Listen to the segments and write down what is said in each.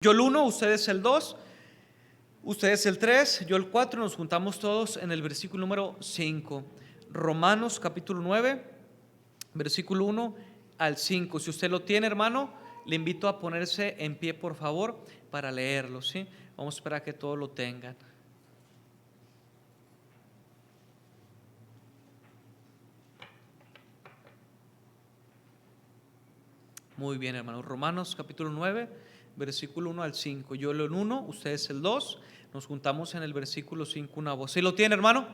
Yo el 1, ustedes el 2, ustedes el 3, yo el 4. Nos juntamos todos en el versículo número 5. Romanos capítulo 9, versículo 1 al 5. Si usted lo tiene, hermano, le invito a ponerse en pie, por favor, para leerlo, ¿sí? Vamos a esperar a que todos lo tengan. Muy bien, hermanos. Romanos capítulo 9, versículo 1 al 5. Yo leo el 1, ustedes el 2. Nos juntamos en el versículo 5 una voz. ¿Sí lo tiene, hermano?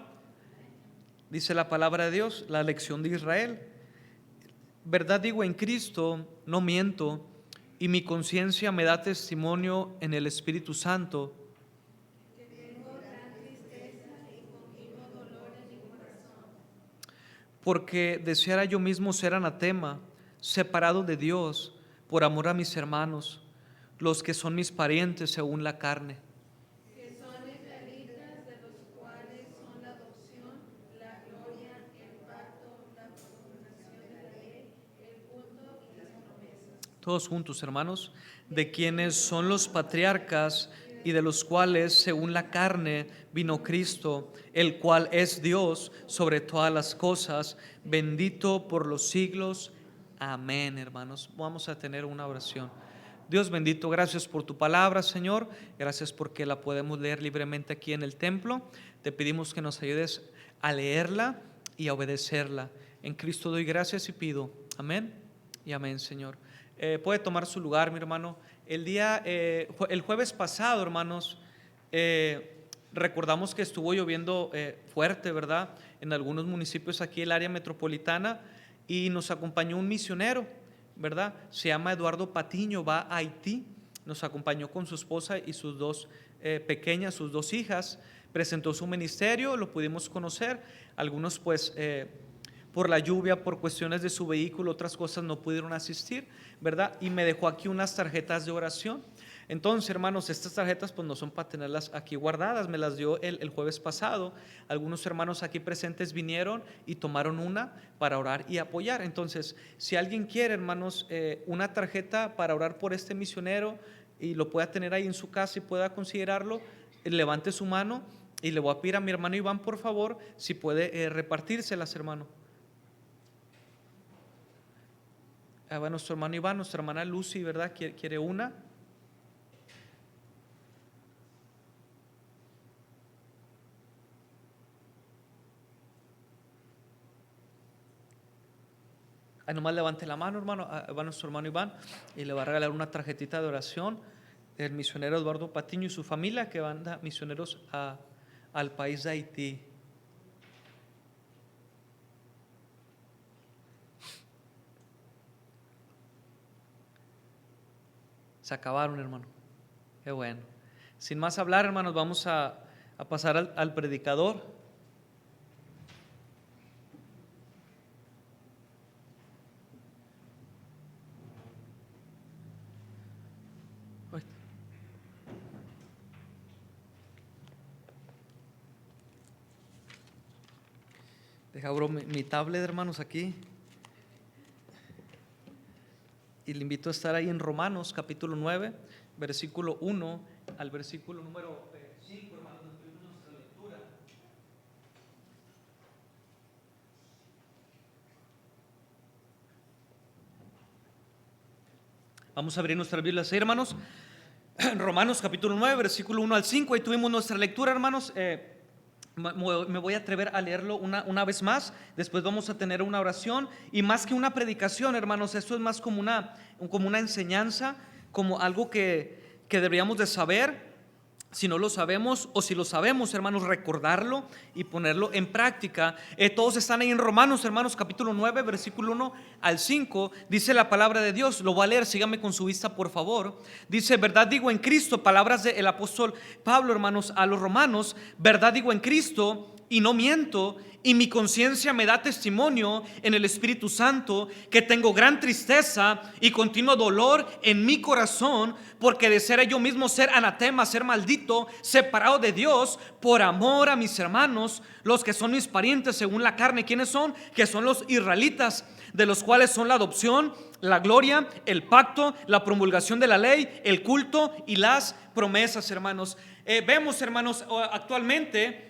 Dice la palabra de Dios, la lección de Israel. Verdad digo en Cristo, no miento, y mi conciencia me da testimonio en el Espíritu Santo, que tengo gran tristeza y continuo dolor en mi corazón, porque deseara yo mismo ser anatema, separado de Dios, por amor a mis hermanos, los que son mis parientes según la carne, que son israelitas, de los cuales son la adopción, la gloria, el pacto, la promulgación de la ley, el culto y las promesas. todos juntos, hermanos, de quienes son los patriarcas y de los cuales, según la carne, vino Cristo, el cual es Dios sobre todas las cosas, bendito por los siglos. Amén, hermanos. Vamos a tener una oración. Dios bendito, gracias por tu palabra, Señor. Gracias porque la podemos leer libremente aquí en el templo. Te pedimos que nos ayudes a leerla y a obedecerla. En Cristo doy gracias y pido. Amén y amén, Señor. Puede tomar su lugar, mi hermano. El jueves pasado, hermanos, recordamos que estuvo lloviendo fuerte, ¿verdad? En algunos municipios aquí el área metropolitana, y nos acompañó un misionero, ¿verdad? Se llama Eduardo Patiño, va a Haití. Nos acompañó con su esposa y sus dos pequeñas, sus dos hijas. Presentó su ministerio, lo pudimos conocer. Algunos pues por la lluvia, por cuestiones de su vehículo, otras cosas no pudieron asistir, ¿verdad? Y me dejó aquí unas tarjetas de oración. Entonces, hermanos, estas tarjetas pues no son para tenerlas aquí guardadas, me las dio el jueves pasado. Algunos hermanos aquí presentes vinieron y tomaron una para orar y apoyar. Entonces, si alguien quiere, hermanos, una tarjeta para orar por este misionero y lo pueda tener ahí en su casa y pueda considerarlo, levante su mano y le voy a pedir a mi hermano Iván, por favor, si puede repartírselas, hermano. Va nuestro hermano Iván, nuestra hermana Lucy, ¿verdad? ¿Quiere una? Ahí nomás levante la mano, hermano. Va nuestro hermano Iván y le va a regalar una tarjetita de oración del misionero Eduardo Patiño y su familia, que van misioneros al país de Haití. Se acabaron, hermano. Qué bueno. Sin más hablar, hermanos, vamos a pasar al predicador. Deja abro mi tablet, hermanos, aquí. Y le invito a estar ahí en Romanos capítulo 9, versículo 1 al versículo número 5, hermanos, de nuestra lectura. Vamos a abrir nuestras Biblias ahí, hermanos. Romanos capítulo 9, versículo 1 al 5. Ahí tuvimos nuestra lectura, hermanos. Me voy a atrever a leerlo una vez más. Después vamos a tener una oración. Y más que una predicación, hermanos, esto es más como una enseñanza, como algo que deberíamos de saber. Si no lo sabemos, o si lo sabemos, hermanos, recordarlo y ponerlo en práctica. Todos están ahí en Romanos, hermanos, capítulo 9, versículo 1 al 5. Dice la palabra de Dios. Lo voy a leer, síganme con su vista, por favor. Dice: verdad digo en Cristo, palabras del apóstol Pablo, hermanos, a los romanos. Verdad digo en Cristo, y no miento, y mi conciencia me da testimonio en el Espíritu Santo que tengo gran tristeza y continuo dolor en mi corazón, porque deseara yo mismo ser anatema, ser maldito, separado de Dios, por amor a mis hermanos, los que son mis parientes según la carne. ¿Quiénes son? Que son los israelitas, de los cuales son la adopción, la gloria, el pacto, la promulgación de la ley, el culto y las promesas, hermanos. Vemos, hermanos, actualmente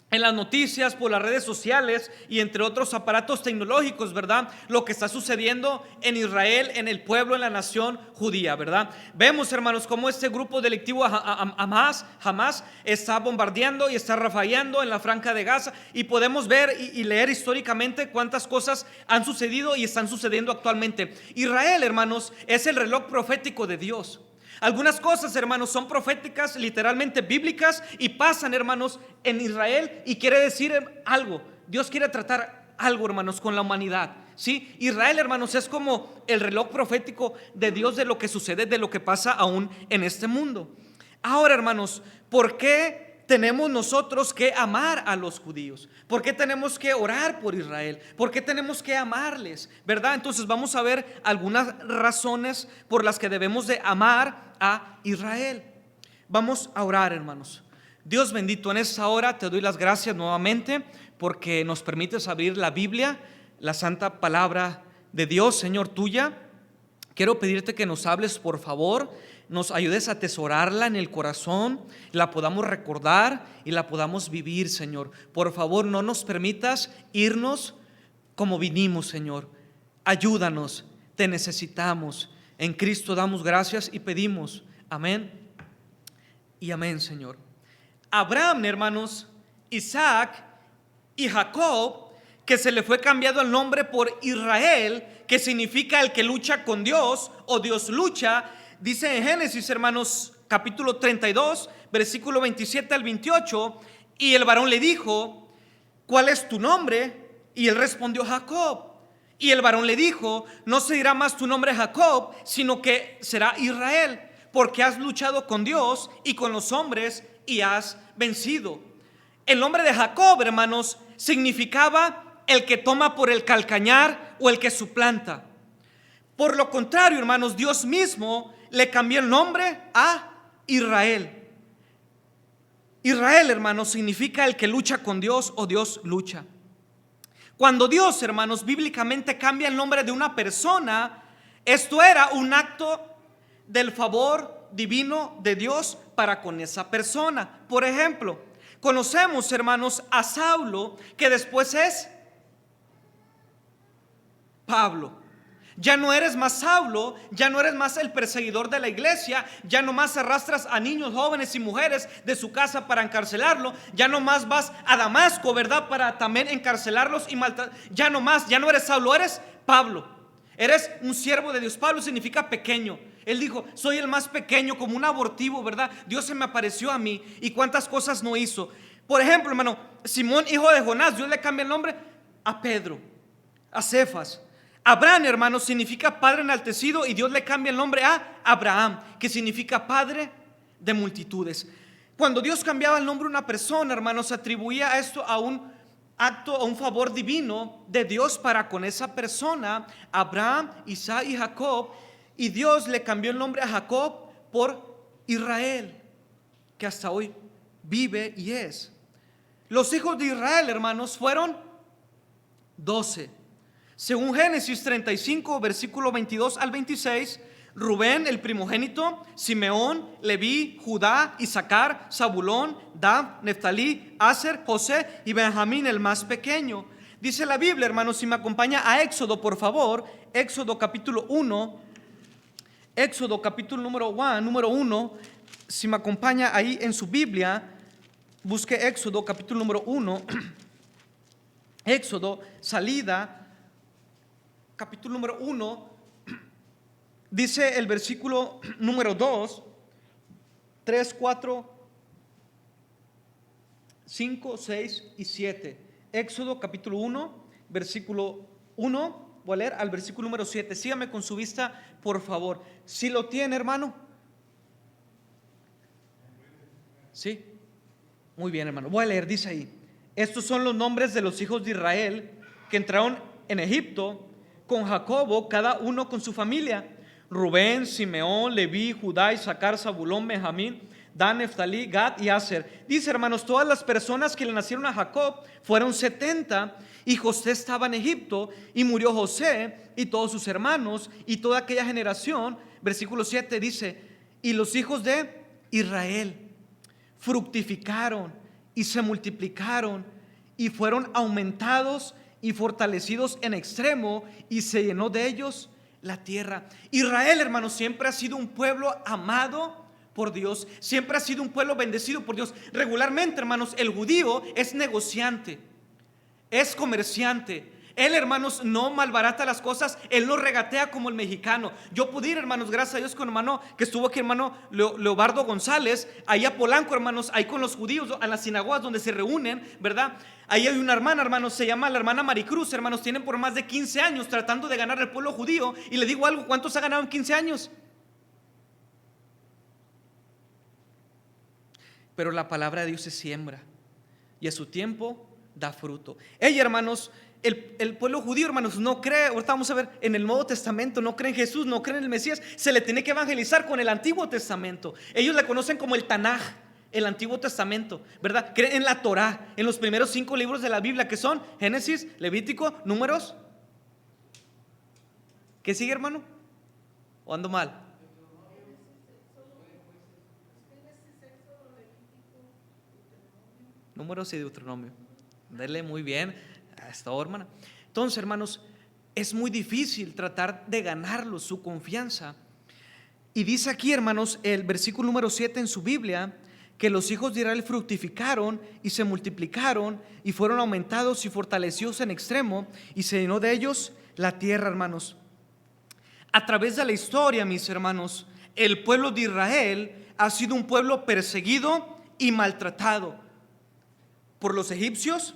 en las noticias, por las redes sociales y entre otros aparatos tecnológicos, ¿verdad? Lo que está sucediendo en Israel, en el pueblo, en la nación judía, ¿verdad? Vemos, hermanos, cómo este grupo delictivo Hamas está bombardeando y está rafaleando en la franja de Gaza, y podemos ver y leer históricamente cuántas cosas han sucedido y están sucediendo actualmente. Israel, hermanos, es el reloj profético de Dios. Algunas cosas, hermanos, son proféticas, literalmente bíblicas, y pasan, hermanos, en Israel, y quiere decir algo. Dios quiere tratar algo, hermanos, con la humanidad, ¿sí? Israel, hermanos, es como el reloj profético de Dios, de lo que sucede, de lo que pasa aún en este mundo. Ahora, hermanos, ¿por qué tenemos nosotros que amar a los judíos? ¿Por qué tenemos que orar por Israel? ¿Por qué tenemos que amarles? ¿Verdad? Entonces vamos a ver algunas razones por las que debemos de amar a Israel. Vamos a orar, hermanos. Dios bendito, en esta hora te doy las gracias nuevamente porque nos permites abrir la Biblia, la santa palabra de Dios, Señor, tuya. Quiero pedirte que nos hables, por favor, nos ayudes a atesorarla en el corazón, la podamos recordar y la podamos vivir, Señor. Por favor, no nos permitas irnos como vinimos, Señor. Ayúdanos, te necesitamos. En Cristo damos gracias y pedimos. Amén y amén, Señor. Abraham, hermanos, Isaac y Jacob, que se le fue cambiado el nombre por Israel, que significa el que lucha con Dios o Dios lucha. Dice en Génesis, hermanos, capítulo 32, versículo 27 al 28, y el varón le dijo: ¿cuál es tu nombre? Y él respondió: Jacob. Y el varón le dijo: no se dirá más tu nombre Jacob, sino que será Israel, porque has luchado con Dios y con los hombres y has vencido. El nombre de Jacob, hermanos, significaba el que toma por el calcañar o el que suplanta. Por lo contrario, hermanos, Dios mismo le cambió el nombre a Israel. Israel, hermanos, significa el que lucha con Dios o Dios lucha. Cuando Dios, hermanos, bíblicamente cambia el nombre de una persona, esto era un acto del favor divino de Dios para con esa persona. Por ejemplo, conocemos, hermanos, a Saulo, que después es Pablo. Ya no eres más Saulo, ya no eres más el perseguidor de la iglesia, ya no más arrastras a niños, jóvenes y mujeres de su casa para encarcelarlo, ya no más vas a Damasco, ¿verdad? Para también encarcelarlos y maltratar. Ya no más, ya no eres Saulo, eres Pablo. Eres un siervo de Dios. Pablo significa pequeño. Él dijo: soy el más pequeño, como un abortivo, ¿verdad? Dios se me apareció a mí y cuántas cosas no hizo. Por ejemplo, hermano, Simón, hijo de Jonás, Dios le cambia el nombre a Pedro, a Cefas. Abraham, hermano, significa padre enaltecido, y Dios le cambia el nombre a Abraham, que significa padre de multitudes. Cuando Dios cambiaba el nombre de una persona, hermanos, se atribuía a esto a un acto, a un favor divino de Dios para con esa persona. Abraham, Isaac y Jacob, y Dios le cambió el nombre a Jacob por Israel, que hasta hoy vive y es. Los hijos de Israel, hermanos, fueron 12. Según Génesis 35, versículo 22 al 26, Rubén, el primogénito, Simeón, Leví, Judá, Isaacar, Zabulón, Dan, Neftalí, Aser, José y Benjamín, el más pequeño. Dice la Biblia, hermanos, si me acompaña a Éxodo, por favor, Éxodo capítulo 1, Éxodo capítulo número 1, si me acompaña ahí en su Biblia, busque Éxodo capítulo número 1, Éxodo, salida, capítulo número 1, dice el versículo número 2, 3, 4, 5, 6 y 7. Éxodo capítulo 1, versículo 1, voy a leer al versículo número 7. Sígame con su vista, por favor. ¿Sí lo tiene, hermano? ¿Sí? Muy bien, hermano. Voy a leer, dice ahí: Estos son los nombres de los hijos de Israel que entraron en Egipto con Jacobo, cada uno con su familia: Rubén, Simeón, Leví, Judá, Isaacar, Zabulón, Benjamín, Dan, Neftalí, Gad y Aser. Dice, hermanos, todas las personas que le nacieron a Jacob fueron 70, y José estaba en Egipto, y murió José y todos sus hermanos y toda aquella generación. Versículo 7 dice: y los hijos de Israel fructificaron y se multiplicaron y fueron aumentados y fortalecidos en extremo, y se llenó de ellos la tierra. Israel, hermanos, siempre ha sido un pueblo amado por Dios, siempre ha sido un pueblo bendecido por Dios. Regularmente, hermanos, el judío es negociante, es comerciante. Él, hermanos, no malbarata las cosas, él no regatea como el mexicano. Yo pude ir, hermanos, gracias a Dios, con hermano que estuvo aquí, hermano Leobardo González, ahí a Polanco, hermanos, ahí con los judíos, a las sinagogas donde se reúnen, ¿verdad? Ahí hay una hermana, hermanos, se llama la hermana Maricruz, hermanos, tienen por más de 15 años tratando de ganar el pueblo judío. Y le digo algo, ¿cuántos ha ganado en 15 años? Pero la palabra de Dios se siembra y a su tiempo da fruto. Ella, hermanos, el pueblo judío, hermanos, no cree, ahorita vamos a ver en el Nuevo Testamento, no cree en Jesús, no cree en el Mesías. Se le tiene que evangelizar con el Antiguo Testamento. Ellos la conocen como el Tanaj, el Antiguo Testamento, ¿verdad? Creen en la Torá, en los primeros 5 libros de la Biblia, que son Génesis, Levítico, Números. ¿Qué sigue, hermano? ¿O ando mal? Números y Deuteronomio. Dele muy bien a esta hermana. Entonces, hermanos, es muy difícil tratar de ganarlos, su confianza. Y dice aquí, hermanos, el versículo número 7 en su Biblia, que los hijos de Israel fructificaron y se multiplicaron y fueron aumentados y fortalecidos en extremo, y se llenó de ellos la tierra, hermanos. A través de la historia, mis hermanos, el pueblo de Israel ha sido un pueblo perseguido y maltratado por los egipcios,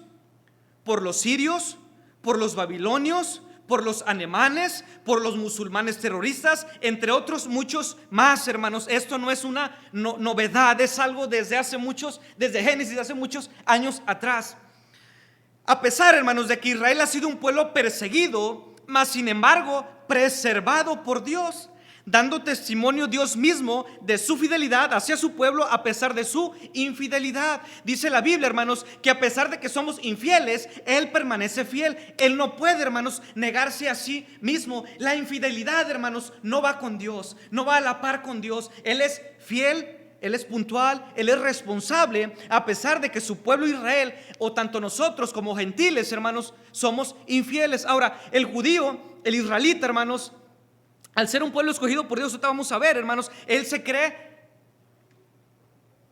por los sirios, por los babilonios, por los alemanes, por los musulmanes terroristas, entre otros muchos más, hermanos. Esto no es una novedad, es algo desde Génesis, hace muchos años atrás. A pesar, hermanos, de que Israel ha sido un pueblo perseguido, mas sin embargo preservado por Dios, dando testimonio Dios mismo de su fidelidad hacia su pueblo a pesar de su infidelidad. Dice la Biblia, hermanos, que a pesar de que somos infieles, Él permanece fiel. Él no puede, hermanos, negarse a sí mismo. La infidelidad, hermanos, no va con Dios, no va a la par con Dios. Él es fiel, Él es puntual, Él es responsable, a pesar de que su pueblo Israel, o tanto nosotros como gentiles, hermanos, somos infieles. Ahora, el judío, el israelita, hermanos, al ser un pueblo escogido por Dios, ahorita vamos a ver, hermanos, él se cree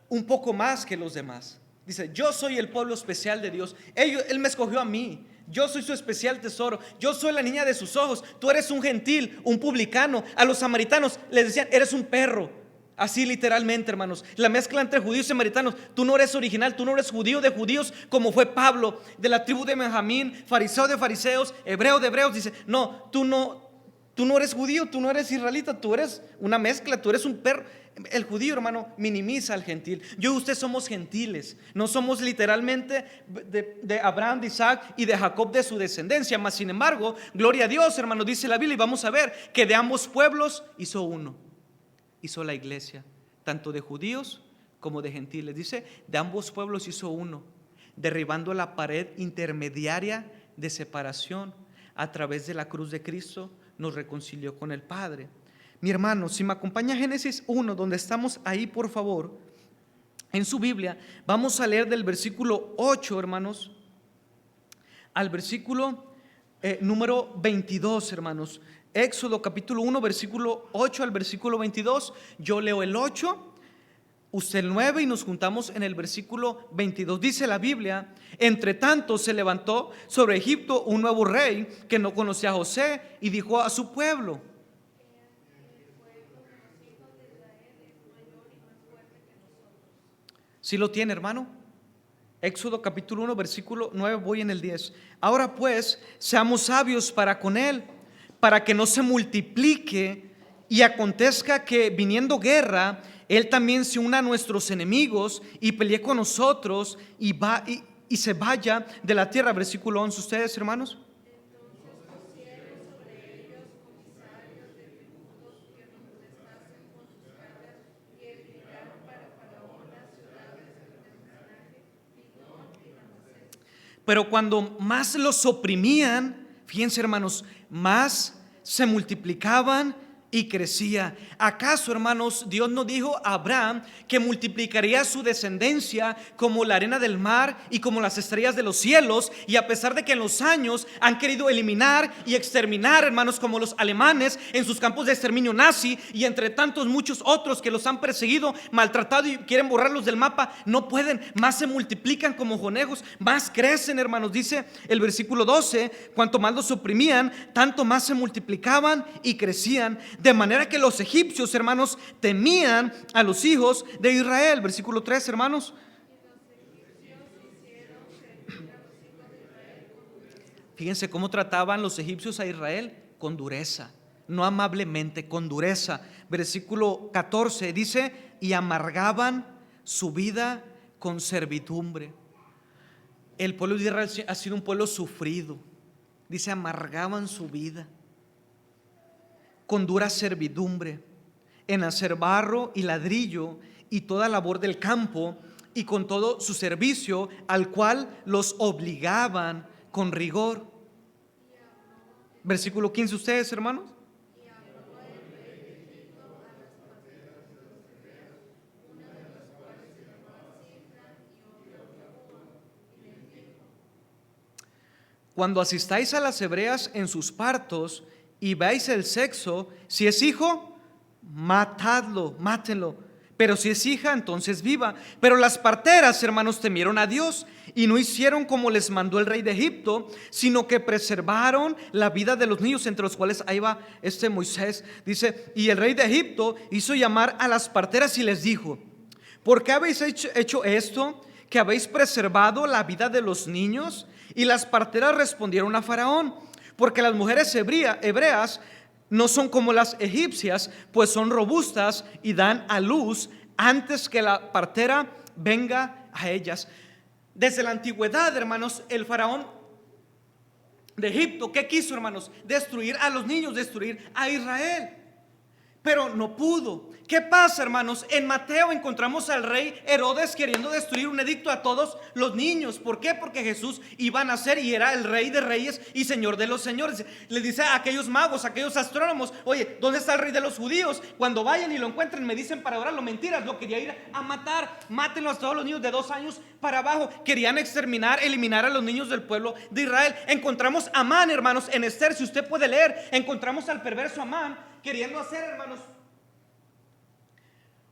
un poco más que los demás. Dice: yo soy el pueblo especial de Dios. Él me escogió a mí. Yo soy su especial tesoro. Yo soy la niña de sus ojos. Tú eres un gentil, un publicano. A los samaritanos les decían: eres un perro. Así literalmente, hermanos, la mezcla entre judíos y samaritanos. Tú no eres original, tú no eres judío de judíos, como fue Pablo, de la tribu de Benjamín, fariseo de fariseos, hebreo de hebreos. Dice: no, tú no eres judío, tú no eres israelita, tú eres una mezcla, tú eres un perro. El judío, hermano, minimiza al gentil. Yo y usted somos gentiles, no somos literalmente de Abraham, de Isaac y de Jacob, de su descendencia. Mas sin embargo, gloria a Dios, hermano, dice la Biblia, y vamos a ver que de ambos pueblos hizo uno, hizo la iglesia, tanto de judíos como de gentiles. Dice: de ambos pueblos hizo uno, derribando la pared intermediaria de separación. A través de la cruz de Cristo nos reconcilió con el Padre. Mi hermano, si me acompaña a Génesis 1, donde estamos ahí, por favor, en su Biblia, vamos a leer del versículo 8, hermanos, al versículo número 22, hermanos. Éxodo capítulo 1, versículo 8 al versículo 22. Yo leo el 8, usted el 9 y nos juntamos en el versículo 22. Dice la Biblia: entre tanto se levantó sobre Egipto un nuevo rey que no conocía a José, y dijo a su pueblo: ¿sí lo tiene, hermano? Éxodo capítulo 1, versículo 9, voy en el 10. Ahora pues, seamos sabios para con él, para que no se multiplique, y acontezca que viniendo guerra, él también se una a nuestros enemigos y pelee con nosotros, y y se vaya de la tierra. Versículo 11, ustedes, hermanos. Pero cuando más los oprimían, fíjense, hermanos, más se multiplicaban y crecía. ¿Acaso, hermanos, Dios no dijo a Abraham que multiplicaría su descendencia como la arena del mar y como las estrellas de los cielos? Y a pesar de que en los años han querido eliminar y exterminar, hermanos, como los alemanes en sus campos de exterminio nazi, y entre tantos muchos otros que los han perseguido, maltratado y quieren borrarlos del mapa, no pueden. Más se multiplican como conejos, más crecen, hermanos. Dice el versículo 12: cuanto más los oprimían, tanto más se multiplicaban y crecían, de manera que los egipcios, hermanos, temían a los hijos de Israel. Versículo 3, hermanos. Fíjense cómo trataban los egipcios a Israel: con dureza, no amablemente, con dureza. Versículo 14 dice: y amargaban su vida con servidumbre. El pueblo de Israel ha sido un pueblo sufrido. Dice: amargaban su vida con dura servidumbre, en hacer barro y ladrillo y toda labor del campo, y con todo su servicio, al cual los obligaban con rigor. Versículo 15, ustedes, hermanos. Cuando asistáis a las hebreas en sus partos y veáis el sexo, si es hijo, matadlo, mátenlo. Pero si es hija, entonces viva. Pero las parteras, hermanos, temieron a Dios y no hicieron como les mandó el rey de Egipto, sino que preservaron la vida de los niños, entre los cuales ahí va Moisés. Dice: y el rey de Egipto hizo llamar a las parteras y les dijo: ¿por qué habéis hecho esto, que habéis preservado la vida de los niños? Y las parteras respondieron a Faraón: porque las mujeres hebreas no son como las egipcias, pues son robustas y dan a luz antes que la partera venga a ellas. Desde la antigüedad, hermanos, el faraón de Egipto, ¿qué quiso, hermanos? Destruir a los niños, destruir a Israel, pero no pudo. ¿Qué pasa, hermanos? En Mateo encontramos al rey Herodes queriendo destruir un edicto a todos los niños. ¿Por qué? Porque Jesús iba a nacer y era el rey de reyes y señor de los señores. Le dice a aquellos magos, a aquellos astrónomos: oye, ¿dónde está el rey de los judíos? Cuando vayan y lo encuentren, me dicen para adorarlo. Mentiras, lo quería ir a matar. Mátenlo a todos los niños de 2 años para abajo. Querían exterminar, eliminar a los niños del pueblo de Israel. Encontramos a Amán, hermanos, en Esther. Si usted puede leer, encontramos al perverso Amán queriendo hacer, hermanos,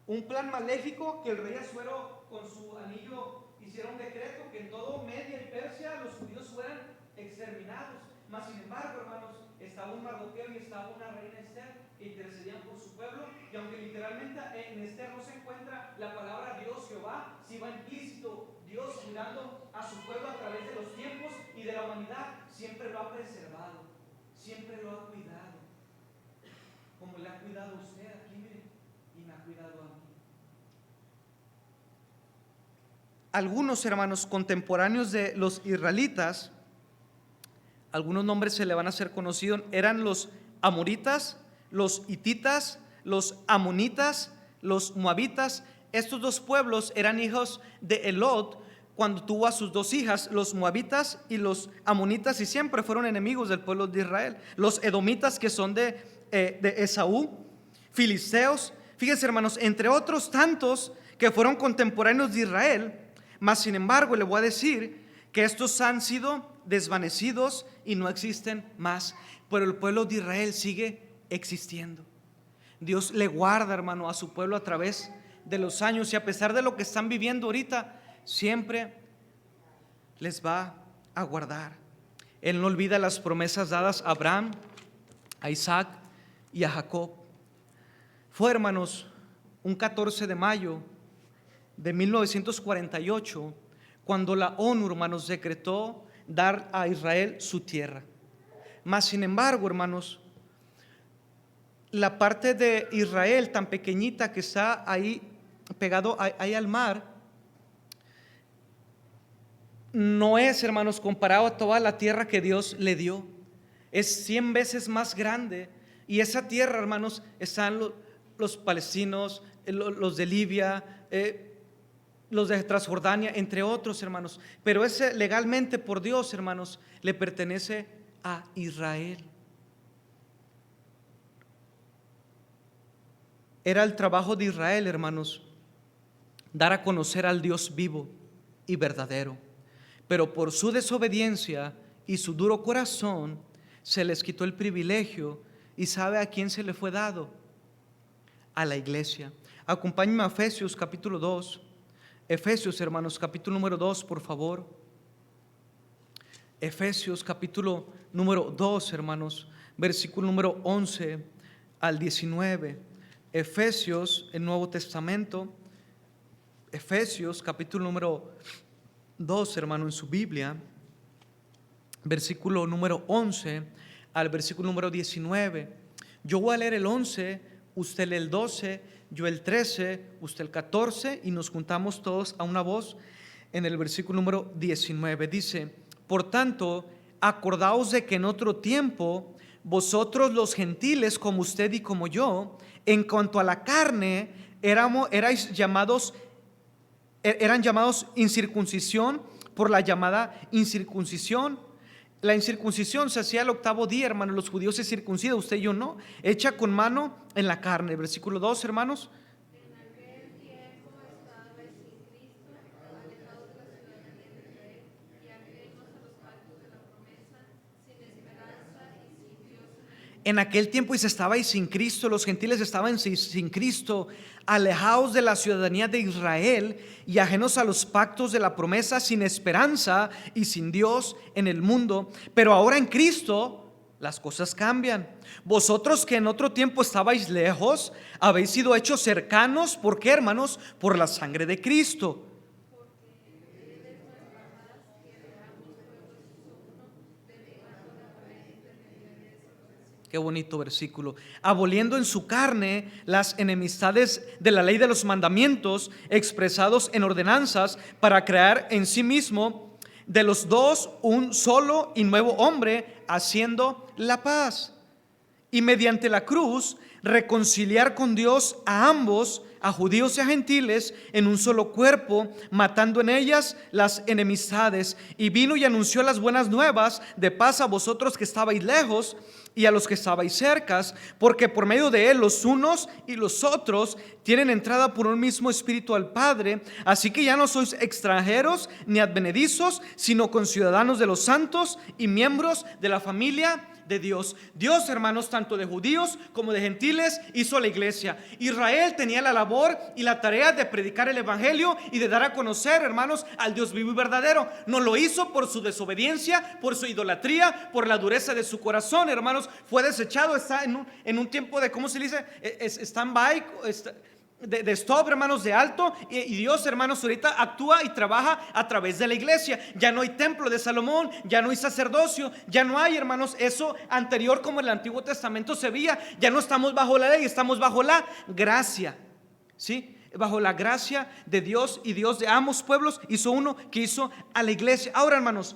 un plan maléfico, que el rey Asuero con su anillo hiciera un decreto que en todo Media y Persia los judíos fueran exterminados. Mas sin embargo, hermanos, estaba un Mardoqueo y estaba una reina Esther que intercedían por su pueblo. Y aunque literalmente en Esther no se encuentra la palabra Dios Jehová, sí va implícito Dios cuidando a su pueblo a través de los tiempos y de la humanidad. Siempre lo ha preservado, siempre lo ha cuidado, como le ha cuidado a usted aquí, mire, y me ha cuidado a mí. Algunos, hermanos, contemporáneos de los israelitas, algunos nombres se le van a hacer conocidos, eran los amoritas, los hititas, los amonitas, los moabitas. Estos 2 pueblos eran hijos de Elot cuando tuvo a sus 2 hijas, los moabitas y los amonitas, y siempre fueron enemigos del pueblo de Israel. Los edomitas, que son de Esaú, filisteos, fíjense, hermanos, entre otros tantos que fueron contemporáneos de Israel. Mas sin embargo, le voy a decir que estos han sido desvanecidos y no existen más, pero el pueblo de Israel sigue existiendo. Dios le guarda, hermano, a su pueblo a través de los años, y a pesar de lo que están viviendo ahorita, siempre les va a guardar. Él no olvida las promesas dadas a Abraham, a Isaac y a Jacob. Fue, hermanos, un 14 de mayo de 1948 cuando la ONU, hermanos, decretó dar a Israel su tierra. Mas sin embargo, hermanos, la parte de Israel tan pequeñita que está ahí pegado ahí al mar, no es, hermanos, comparado a toda la tierra que Dios le dio. Es 100 veces más grande. Y esa tierra, hermanos, están los palestinos, los de Libia, los de Transjordania, entre otros, hermanos. Pero ese legalmente por Dios, hermanos, le pertenece a Israel. Era el trabajo de Israel, hermanos, dar a conocer al Dios vivo y verdadero. Pero por su desobediencia y su duro corazón, se les quitó el privilegio. ¿Y sabe a quién se le fue dado? A la iglesia. Acompáñenme a Efesios capítulo 2. Efesios, hermanos, capítulo número 2, por favor. Efesios capítulo número 2, hermanos, versículo número 11 al 19. Efesios, el Nuevo Testamento. Efesios capítulo número 2, hermano, en su Biblia, versículo número 11 al versículo número 19. Yo voy a leer el 11, usted lee el 12, yo el 13, usted el 14 y nos juntamos todos a una voz en el versículo número 19. Dice: por tanto, acordaos de que en otro tiempo vosotros los gentiles, como usted y como yo, en cuanto a la carne, eran llamados incircuncisión por la llamada incircuncisión. La incircuncisión se hacía el 8º día, hermanos. Los judíos se circuncidan, usted y yo no, hecha con mano en la carne. Versículo 2, hermanos. En aquel tiempo estabais sin Cristo, alejados de la ciudadanía de Israel y ajenos a los pactos de la promesa, sin esperanza y sin Dios. En aquel tiempo estabais sin Cristo, los gentiles estaban sin Cristo, alejados de la ciudadanía de Israel y ajenos a los pactos de la promesa, sin esperanza y sin Dios en el mundo. Pero ahora en Cristo las cosas cambian. Vosotros que en otro tiempo estabais lejos, habéis sido hechos cercanos. ¿Por qué, hermanos? Por la sangre de Cristo. Qué bonito versículo. Aboliendo en su carne las enemistades de la ley de los mandamientos expresados en ordenanzas, para crear en sí mismo de los dos un solo y nuevo hombre, haciendo la paz. Y mediante la cruz reconciliar con Dios a ambos, a judíos y a gentiles, en un solo cuerpo, matando en ellas las enemistades. Y vino y anunció las buenas nuevas de paz a vosotros que estabais lejos y a los que estabais cercas, porque por medio de él los unos y los otros tienen entrada por un mismo espíritu al Padre. Así que ya no sois extranjeros ni advenedizos, sino conciudadanos de los santos y miembros de la familia de Dios. Dios, hermanos, tanto de judíos como de gentiles, hizo la iglesia. Israel tenía la labor y la tarea de predicar el evangelio y de dar a conocer, hermanos, al Dios vivo y verdadero. No lo hizo por su desobediencia, por su idolatría, por la dureza de su corazón, hermanos. Fue desechado, está en un tiempo de, ¿cómo se dice? Stand-by, de stop, hermanos, de alto. Y Dios, hermanos, ahorita actúa y trabaja a través de la iglesia. Ya no hay templo de Salomón, ya no hay sacerdocio, ya no hay, hermanos, eso anterior como en el Antiguo Testamento se veía. Ya no estamos bajo la ley, estamos bajo la gracia, ¿sí? Bajo la gracia de Dios, y Dios de ambos pueblos hizo uno, que hizo a la iglesia. Ahora, hermanos,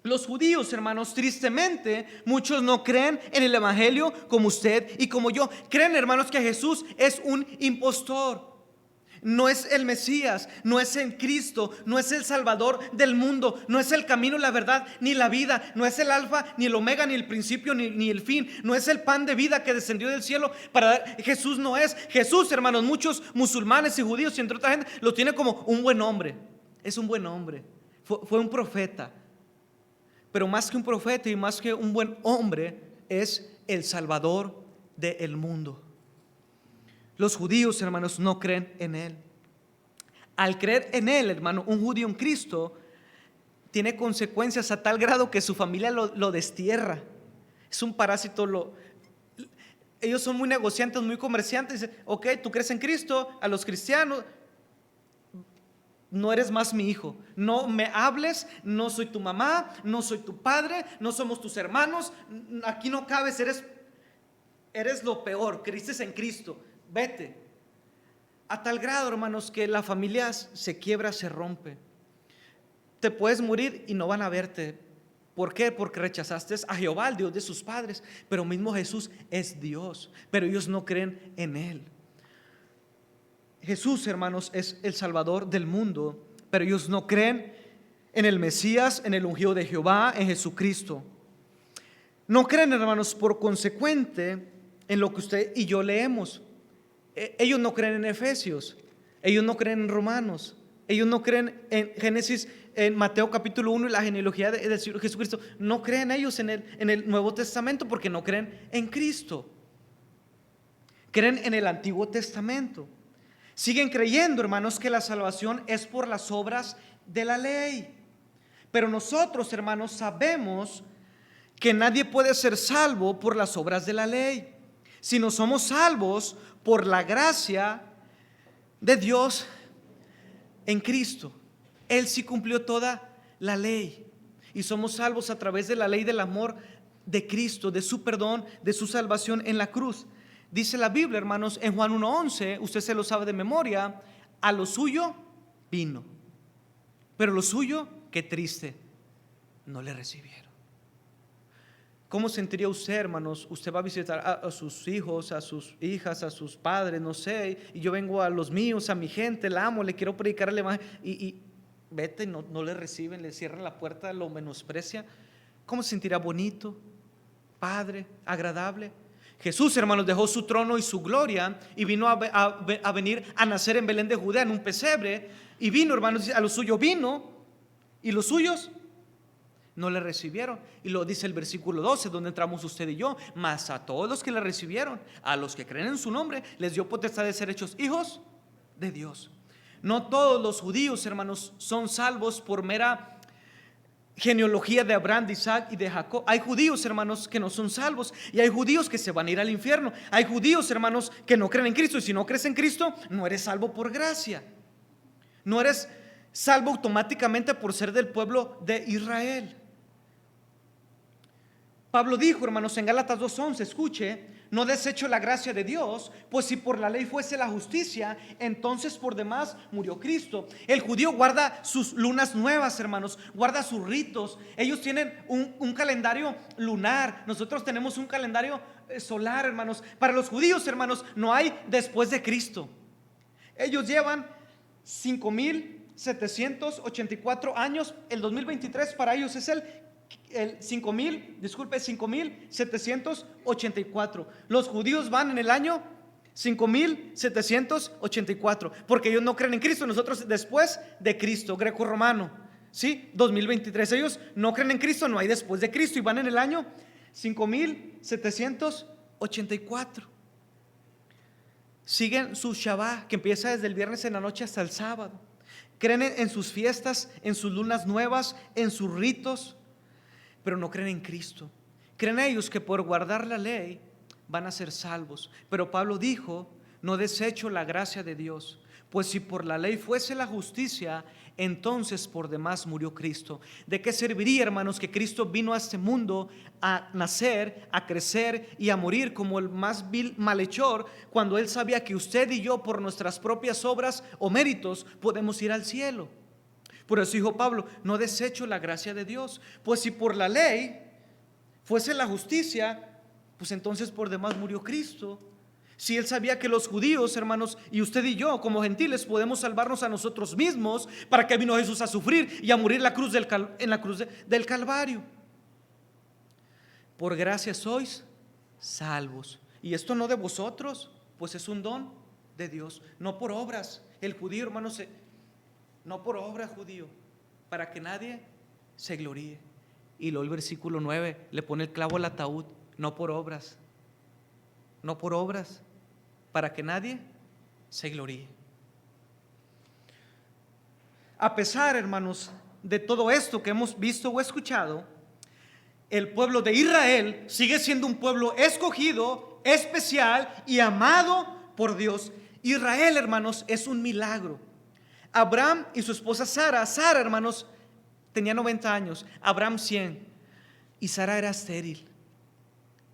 los judíos, hermanos, tristemente, muchos no creen en el evangelio como usted y como yo. Creen, hermanos, que Jesús es un impostor. No es el Mesías, no es el Cristo, no es el Salvador del mundo, no es el camino, la verdad, ni la vida, no es el alfa, ni el omega, ni el principio, ni el fin, no es el pan de vida que descendió del cielo para dar. Jesús no es. Jesús, hermanos, muchos musulmanes y judíos y entre otra gente lo tienen como un buen hombre. Es un buen hombre, fue un profeta. Pero más que un profeta y más que un buen hombre, es el Salvador del mundo. Los judíos, hermanos, no creen en él. Al creer en él, hermano, un judío en Cristo tiene consecuencias a tal grado que su familia lo destierra. Es un parásito. Ellos son muy negociantes, muy comerciantes. Dicen: ok, tú crees en Cristo, a los cristianos, no eres más mi hijo, no me hables, no soy tu mamá, no soy tu padre, no somos tus hermanos, aquí no cabes, eres lo peor, creíste en Cristo, vete. A tal grado, hermanos, que la familia se quiebra, se rompe. te puedes morir y no van a verte. ¿Por qué? Porque rechazaste a Jehová, el Dios de sus padres. Pero mismo Jesús es Dios, pero ellos no creen en Él. Jesús, hermanos, es el Salvador del mundo, pero ellos no creen en el Mesías, en el ungido de Jehová, en Jesucristo. No creen, hermanos, por consecuente en lo que usted y yo leemos. Ellos no creen en Efesios, ellos no creen en Romanos, ellos no creen en Génesis, en Mateo capítulo 1 y la genealogía del Señor Jesucristo. No creen ellos en el Nuevo Testamento porque no creen en Cristo. Creen en el Antiguo Testamento. Siguen creyendo, hermanos, que la salvación es por las obras de la ley. Pero nosotros, hermanos, sabemos que nadie puede ser salvo por las obras de la ley, sino somos salvos por la gracia de Dios en Cristo. Él sí cumplió toda la ley y somos salvos a través de la ley del amor de Cristo, de su perdón, de su salvación en la cruz. Dice la Biblia, hermanos, en Juan 1:11, usted se lo sabe de memoria, a lo suyo vino, pero lo suyo, qué triste, no le recibieron. ¿Cómo sentiría usted, hermanos? Usted va a visitar a sus hijos, a sus hijas, a sus padres, no sé, y yo vengo a los míos, a mi gente, la amo, le quiero predicar el evangelio, y vete, no le reciben, le cierran la puerta, lo menosprecia. ¿Cómo se sentirá? Bonito, padre, agradable. Jesús, hermanos, dejó su trono y su gloria y vino a venir a nacer en Belén de Judea, en un pesebre, y vino, hermanos, a lo suyo vino, y los suyos no le recibieron. Y lo dice el versículo 12, donde entramos usted y yo: mas a todos los que le recibieron, a los que creen en su nombre, les dio potestad de ser hechos hijos de Dios. No todos los judíos, hermanos, son salvos por mera genealogía de Abraham, de Isaac y de Jacob. Hay judíos, hermanos, que no son salvos, y hay judíos que se van a ir al infierno. Hay judíos, hermanos, que no creen en Cristo, y si no crees en Cristo, no eres salvo por gracia. No eres salvo automáticamente por ser del pueblo de Israel. Pablo dijo, hermanos, en Gálatas 2:11, escuche: no desecho la gracia de Dios, pues si por la ley fuese la justicia, entonces por demás murió Cristo. El judío guarda sus lunas nuevas, hermanos, guarda sus ritos. Ellos tienen un calendario lunar, nosotros tenemos un calendario solar, hermanos. Para los judíos, hermanos, no hay después de Cristo. Ellos llevan 5,784 años. El 2023 para ellos es el 5,784. Los judíos van en el año 5,784, porque ellos no creen en Cristo. Nosotros después de Cristo, greco-romano, ¿sí? 2023. Ellos no creen en Cristo, no hay después de Cristo, y van en el año 5,784. Siguen su Shabbat, que empieza desde el viernes en la noche hasta el sábado. Creen en sus fiestas, en sus lunas nuevas, en sus ritos, pero no creen en Cristo. Creen ellos que por guardar la ley van a ser salvos. Pero Pablo dijo: no desecho la gracia de Dios, pues si por la ley fuese la justicia, entonces por demás murió Cristo. ¿De qué serviría, hermanos, que Cristo vino a este mundo a nacer, a crecer y a morir como el más vil malhechor, cuando Él sabía que usted y yo, por nuestras propias obras o méritos, podemos ir al cielo? Por eso dijo Pablo: no desecho la gracia de Dios, pues si por la ley fuese la justicia, pues entonces por demás murió Cristo. Si Él sabía que los judíos, hermanos, y usted y yo como gentiles podemos salvarnos a nosotros mismos, ¿para qué vino Jesús a sufrir y a morir en la cruz del Calvario? Por gracia sois salvos, y esto no de vosotros, pues es un don de Dios, no por obras. El judío, hermanos, no por obra, judío, para que nadie se gloríe. Y luego el versículo 9 le pone el clavo al ataúd: no por obras, no por obras, para que nadie se gloríe. A pesar, hermanos, de todo esto que hemos visto o escuchado, el pueblo de Israel sigue siendo un pueblo escogido, especial y amado por Dios. Israel, hermanos, es un milagro. Abraham y su esposa Sara, hermanos, tenía 90 años, Abraham 100, y Sara era estéril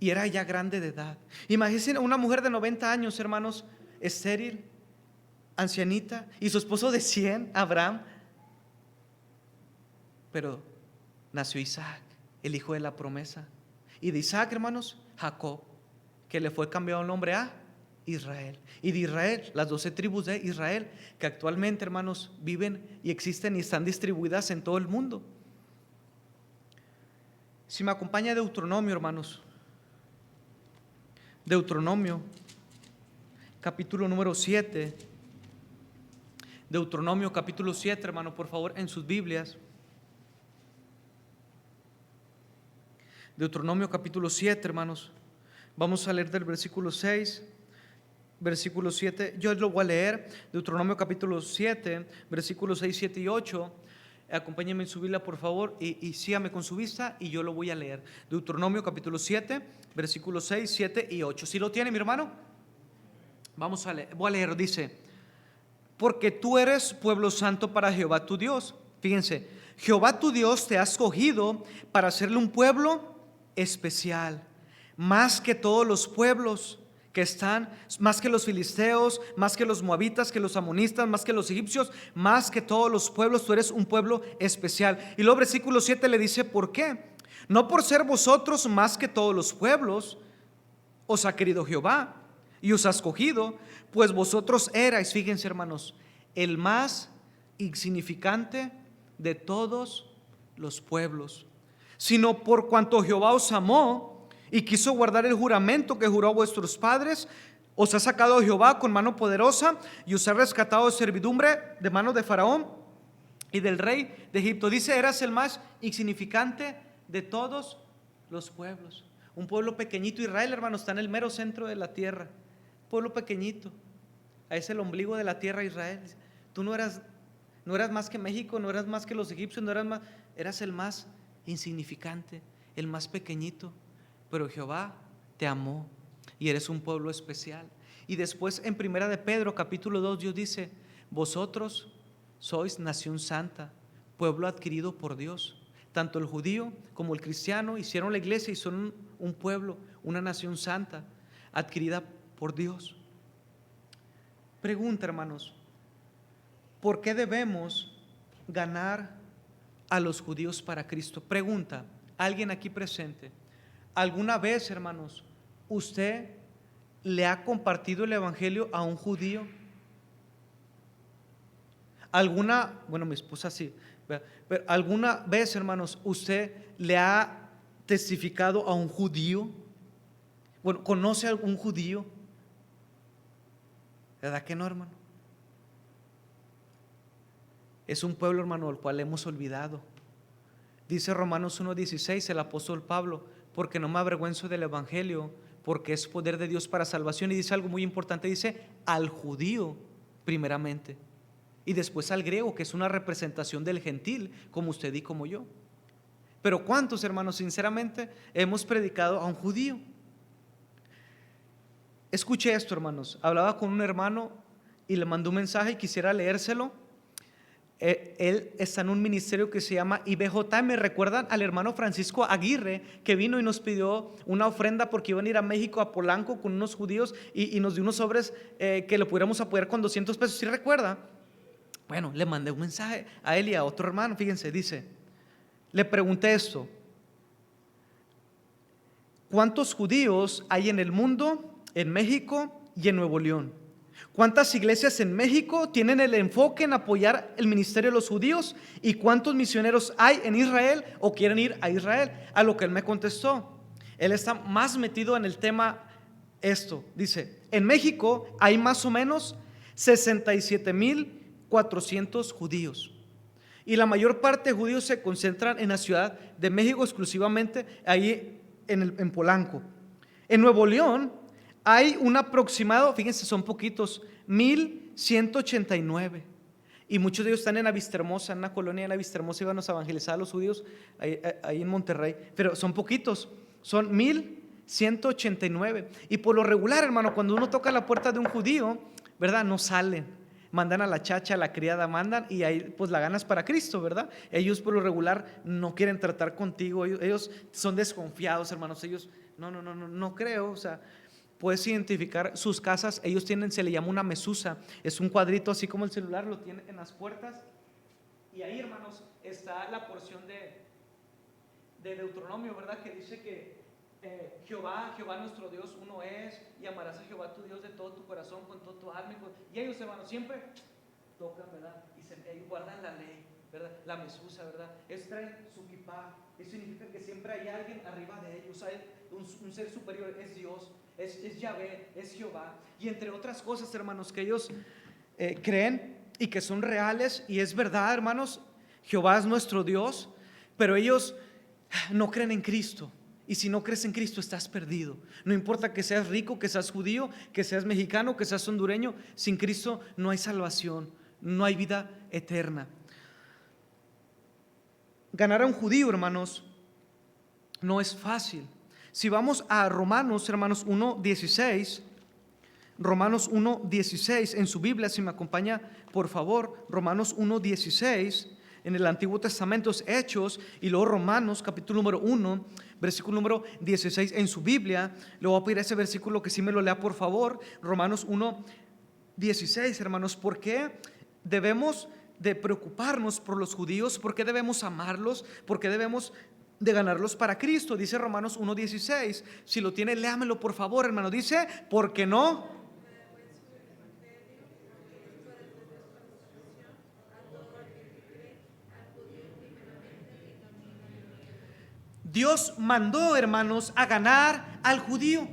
y era ya grande de edad. Imagínense una mujer de 90 años, hermanos, estéril, ancianita, y su esposo de 100, Abraham. pero nació Isaac, el hijo de la promesa. Y de Isaac, hermanos, Jacob, que le fue cambiado el nombre a Israel. Y de Israel, las 12 tribus de Israel, que actualmente, hermanos, viven y existen y están distribuidas en todo el mundo. Si me acompaña Deuteronomio, hermanos. Deuteronomio, capítulo número 7. Deuteronomio, capítulo 7, hermano, por favor, en sus Biblias. Deuteronomio, capítulo 7, hermanos. Vamos a leer del versículo 6, versículo 7. Yo lo voy a leer. Deuteronomio, capítulo 7, versículos 6, 7 y 8. Acompáñenme en su Biblia, por favor, y sígame con su vista y yo lo voy a leer. Deuteronomio capítulo 7, versículos 6, 7 y 8. ¿Sí lo tiene, mi hermano? Vamos a leer. Voy a leer, dice: porque tú eres pueblo santo para Jehová tu Dios. Fíjense, Jehová tu Dios te ha escogido para hacerle un pueblo especial, más que todos los pueblos que están, más que los filisteos, más que los moabitas, que los amonistas, más que los egipcios, más que todos los pueblos, tú eres un pueblo especial. Y luego versículo 7 le dice: ¿por qué? No por ser vosotros más que todos los pueblos os ha querido Jehová y os ha escogido, pues vosotros erais, fíjense, hermanos, el más insignificante de todos los pueblos, sino por cuanto Jehová os amó y quiso guardar el juramento que juró a vuestros padres, os ha sacado Jehová con mano poderosa y os ha rescatado de servidumbre de mano de Faraón y del rey de Egipto. Dice: eras el más insignificante de todos los pueblos. Un pueblo pequeñito. Israel, hermano, está en el mero centro de la tierra. Pueblo pequeñito. Es el ombligo de la tierra, Israel. Tú no eras más que México, no eras más que los egipcios, eras el más insignificante, el más pequeñito. Pero Jehová te amó y eres un pueblo especial. Y después en Primera de Pedro capítulo 2 Dios dice: vosotros sois nación santa, pueblo adquirido por Dios. Tanto el judío como el cristiano hicieron la iglesia y son un pueblo, una nación santa, adquirida por Dios. Pregunta, hermanos: ¿por qué debemos ganar a los judíos para Cristo? Pregunta, alguien aquí presente. ¿Alguna vez, hermanos, usted le ha compartido el evangelio a un judío? Mi esposa sí, pero ¿alguna vez, hermanos, usted le ha testificado a un judío? Bueno, ¿conoce a algún judío? ¿Verdad que no, hermano? Es un pueblo, hermano, al cual hemos olvidado. Dice Romanos 1:16 el apóstol Pablo: porque no me avergüenzo del evangelio, porque es poder de Dios para salvación. Y dice algo muy importante, dice: al judío primeramente, y después al griego, que es una representación del gentil, como usted y como yo. Pero ¿cuántos, hermanos, sinceramente hemos predicado a un judío? Escuche esto, hermanos. Hablaba con un hermano y le mandó un mensaje y quisiera leérselo. Él está en un ministerio que se llama IBJ. Me recuerdan al hermano Francisco Aguirre, que vino y nos pidió una ofrenda porque iban a ir a México, a Polanco, con unos judíos, y nos dio unos sobres que le pudiéramos apoyar con 200 pesos. ¿Sí recuerda? Bueno, le mandé un mensaje a él y a otro hermano. Fíjense, dice: le pregunté esto: ¿cuántos judíos hay en el mundo, en México y en Nuevo León? ¿Cuántas iglesias en México tienen el enfoque en apoyar el ministerio de los judíos? ¿Y cuántos misioneros hay en Israel o quieren ir a Israel? A lo que él me contestó, él está más metido en el tema. Esto dice: en México hay más o menos 67,400 judíos, y la mayor parte de judíos se concentran en la Ciudad de México, exclusivamente ahí en Polanco. En Nuevo León hay un aproximado, fíjense, son poquitos, 1,189. Y muchos de ellos están en la Vista Hermosa, en una colonia de la Vista Hermosa. Íbamos a evangelizar a los judíos ahí en Monterrey. Pero son poquitos, son 1,189. Y por lo regular, hermano, cuando uno toca la puerta de un judío, ¿verdad? No salen. Mandan a la chacha, a la criada, mandan, y ahí pues la ganas para Cristo, ¿verdad? Ellos por lo regular no quieren tratar contigo. Ellos son desconfiados, hermanos. Ellos, no creo, o sea. Puedes identificar sus casas. Ellos tienen, se le llama una mesusa, es un cuadrito así como el celular, lo tienen en las puertas Y ahí, hermanos, está la porción de Deuteronomio, ¿verdad? Que dice que Jehová nuestro Dios uno es, y amarás a Jehová tu Dios de todo tu corazón, con todo tu alma. Y ellos, hermanos, siempre tocan, ¿verdad? Ellos guardan la ley, ¿verdad? La mesusa, ¿verdad? Ellos traen su kipá. Eso significa que siempre hay alguien arriba de ellos, hay un ser superior, es Dios, es Yahvé, es Jehová. Y entre otras cosas, hermanos, que ellos creen y que son reales, y es verdad, hermanos, Jehová es nuestro Dios, pero ellos no creen en Cristo. Y si no crees en Cristo, estás perdido. No importa que seas rico, que seas judío, que seas mexicano, que seas hondureño, sin Cristo no hay salvación, no hay vida eterna. Ganar a un judío, hermanos, no es fácil. Si vamos a Romanos, hermanos, 1:16, Romanos 1:16 en su Biblia, si me acompaña, por favor, Romanos 1:16. En el Antiguo Testamento es Hechos, y luego Romanos capítulo número 1, versículo número 16 en su Biblia. Le voy a pedir ese versículo que sí me lo lea, por favor. Romanos 1:16, hermanos. ¿Por qué debemos de preocuparnos por los judíos? ¿Por qué debemos amarlos? ¿Por qué debemos de ganarlos para Cristo? Dice Romanos 1:16. Si lo tiene, léamelo, por favor, hermano. Dice, ¿por qué no? Dios mandó, hermanos, a ganar al judío.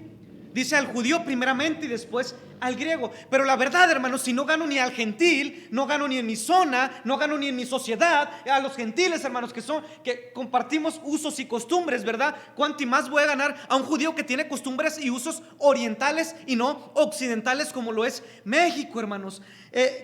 Dice al judío primeramente y después al griego. Pero la verdad, hermanos, si no gano ni al gentil, no gano ni en mi zona, no gano ni en mi sociedad, a los gentiles, hermanos, que compartimos usos y costumbres, ¿verdad? ¿Cuánto más voy a ganar a un judío que tiene costumbres y usos orientales y no occidentales como lo es México, hermanos?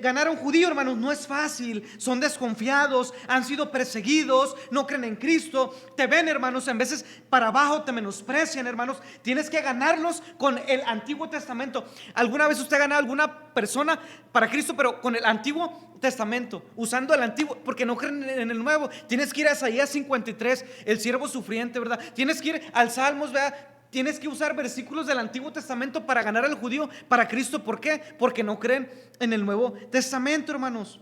Ganar a un judío, hermanos, no es fácil. Son desconfiados, han sido perseguidos, no creen en Cristo, te ven, hermanos, en veces para abajo, te menosprecian, hermanos. Tienes que ganarlos con el Antiguo Testamento. ¿Alguna vez usted ha ganado a alguna persona para Cristo, pero con el Antiguo Testamento, usando el Antiguo, porque no creen en el Nuevo? Tienes que ir a Isaías 53, el siervo sufriente, ¿verdad? Tienes que ir al Salmos, ¿verdad? Tienes que usar versículos del Antiguo Testamento para ganar al judío para Cristo. ¿Por qué? Porque no creen en el Nuevo Testamento, hermanos.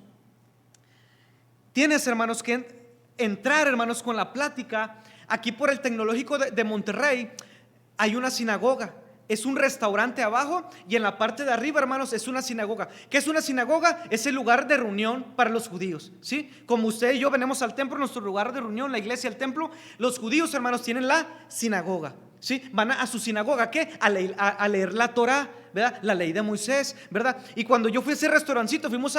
Tienes, hermanos, que entrar, hermanos, con la plática. Aquí por el Tecnológico de Monterrey hay una sinagoga. Es un restaurante abajo, y en la parte de arriba, hermanos, es una sinagoga. ¿Qué es una sinagoga? Es el lugar de reunión para los judíos, ¿sí? Como usted y yo venimos al templo, nuestro lugar de reunión, la iglesia, el templo. Los judíos, hermanos, tienen la sinagoga, ¿sí? Van a su sinagoga, ¿qué? A leer la Torah, ¿verdad? La ley de Moisés, ¿verdad? Y cuando yo fui a ese restaurancito, fuimos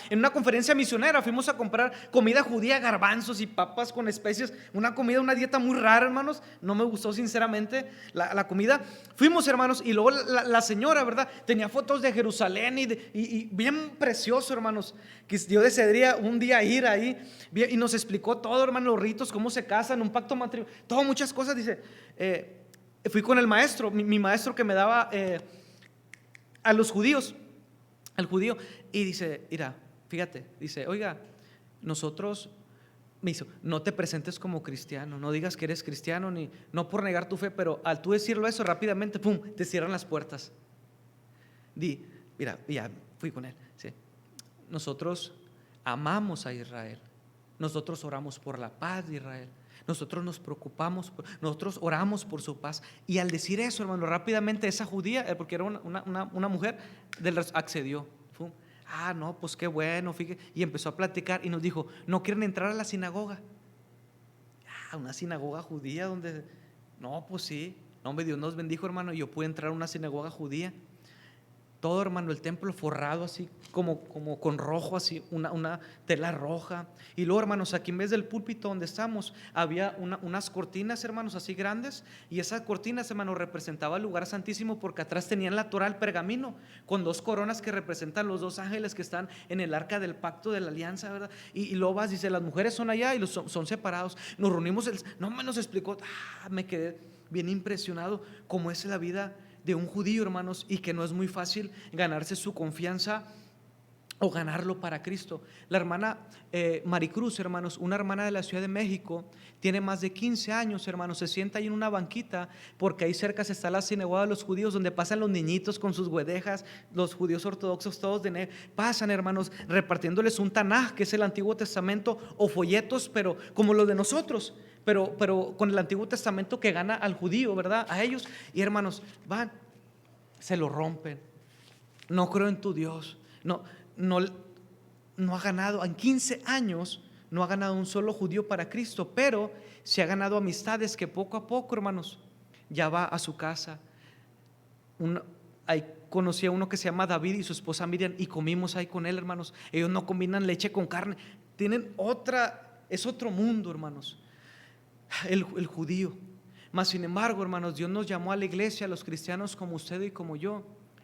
en una conferencia misionera, fuimos a comprar comida judía, garbanzos y papas con especias, una dieta muy rara, hermanos. No me gustó sinceramente la comida. Fuimos, hermanos, y luego la señora, ¿verdad? Tenía fotos de Jerusalén y bien precioso, hermanos, que yo desearía un día ir ahí, y nos explicó todo, hermano, los ritos, cómo se casan, un pacto matrimonial, todo, muchas cosas. Dice, fui con el maestro, mi maestro que me daba a los judíos, al judío, y dice, mira, fíjate, dice, oiga, nosotros, me hizo, no te presentes como cristiano, no digas que eres cristiano, ni no por negar tu fe, pero al tú decirlo eso rápidamente, pum, te cierran las puertas. Mira, ya fui con él, ¿sí? Nosotros amamos a Israel, nosotros oramos por la paz de Israel, nosotros nos preocupamos, nosotros oramos por su paz. Y al decir eso, hermano, rápidamente esa judía, porque era una mujer, accedió. No, pues qué bueno, fíjate. Y empezó a platicar y nos dijo, ¿no quieren entrar a la sinagoga? Una sinagoga judía donde, no, pues sí. No, Dios nos bendijo, hermano, y yo pude entrar a una sinagoga judía. Todo, hermano, el templo forrado así como con rojo, así una tela roja. Y luego, hermanos, aquí en vez del púlpito donde estamos había unas cortinas, hermanos, así grandes. Y esas cortinas, hermanos, representaban el lugar santísimo, porque atrás tenían la Torah, el pergamino, con dos coronas que representan los dos ángeles que están en el arca del pacto de la alianza, ¿verdad? Y luego vas, dice, las mujeres son allá y son separados. Nos reunimos, no me nos explicó, me quedé bien impresionado cómo es la vida de un judío, hermanos, y que no es muy fácil ganarse su confianza o ganarlo para Cristo. La hermana Maricruz, hermanos, una hermana de la Ciudad de México, tiene más de 15 años, hermanos, se sienta ahí en una banquita, porque ahí cerca se está la sinagoga de los judíos, donde pasan los niñitos con sus guedejas, los judíos ortodoxos todos pasan, hermanos, repartiéndoles un Tanaj, que es el Antiguo Testamento, o folletos, pero como los de nosotros, pero con el Antiguo Testamento que gana al judío, ¿verdad? A ellos, y hermanos, van, se lo rompen. No creo en tu Dios. No ha ganado, en 15 años no ha ganado un solo judío para Cristo, pero se ha ganado amistades que poco a poco, hermanos, ya va a su casa. Ahí conocí a uno que se llama David y su esposa Miriam, y comimos ahí con él, hermanos. Ellos no combinan leche con carne, es otro mundo, hermanos, el judío. Mas sin embargo, hermanos, Dios nos llamó a la iglesia, a los cristianos como usted y como yo,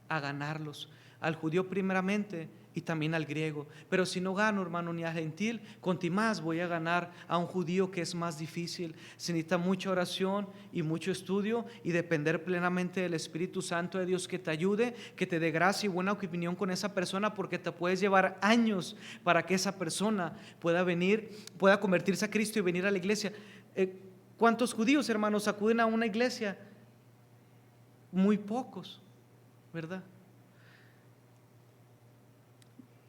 a ganarlos, al judío primeramente y también al griego. Pero si no gano, hermano, ni al gentil, contimás voy a ganar a un judío, que es más difícil. Se necesita mucha oración y mucho estudio, y depender plenamente del Espíritu Santo de Dios, que te ayude, que te dé gracia y buena opinión con esa persona, porque te puedes llevar años para que esa persona pueda convertirse a Cristo y venir a la iglesia. ¿Cuántos judíos, hermanos, acuden a una iglesia? Muy pocos, ¿verdad?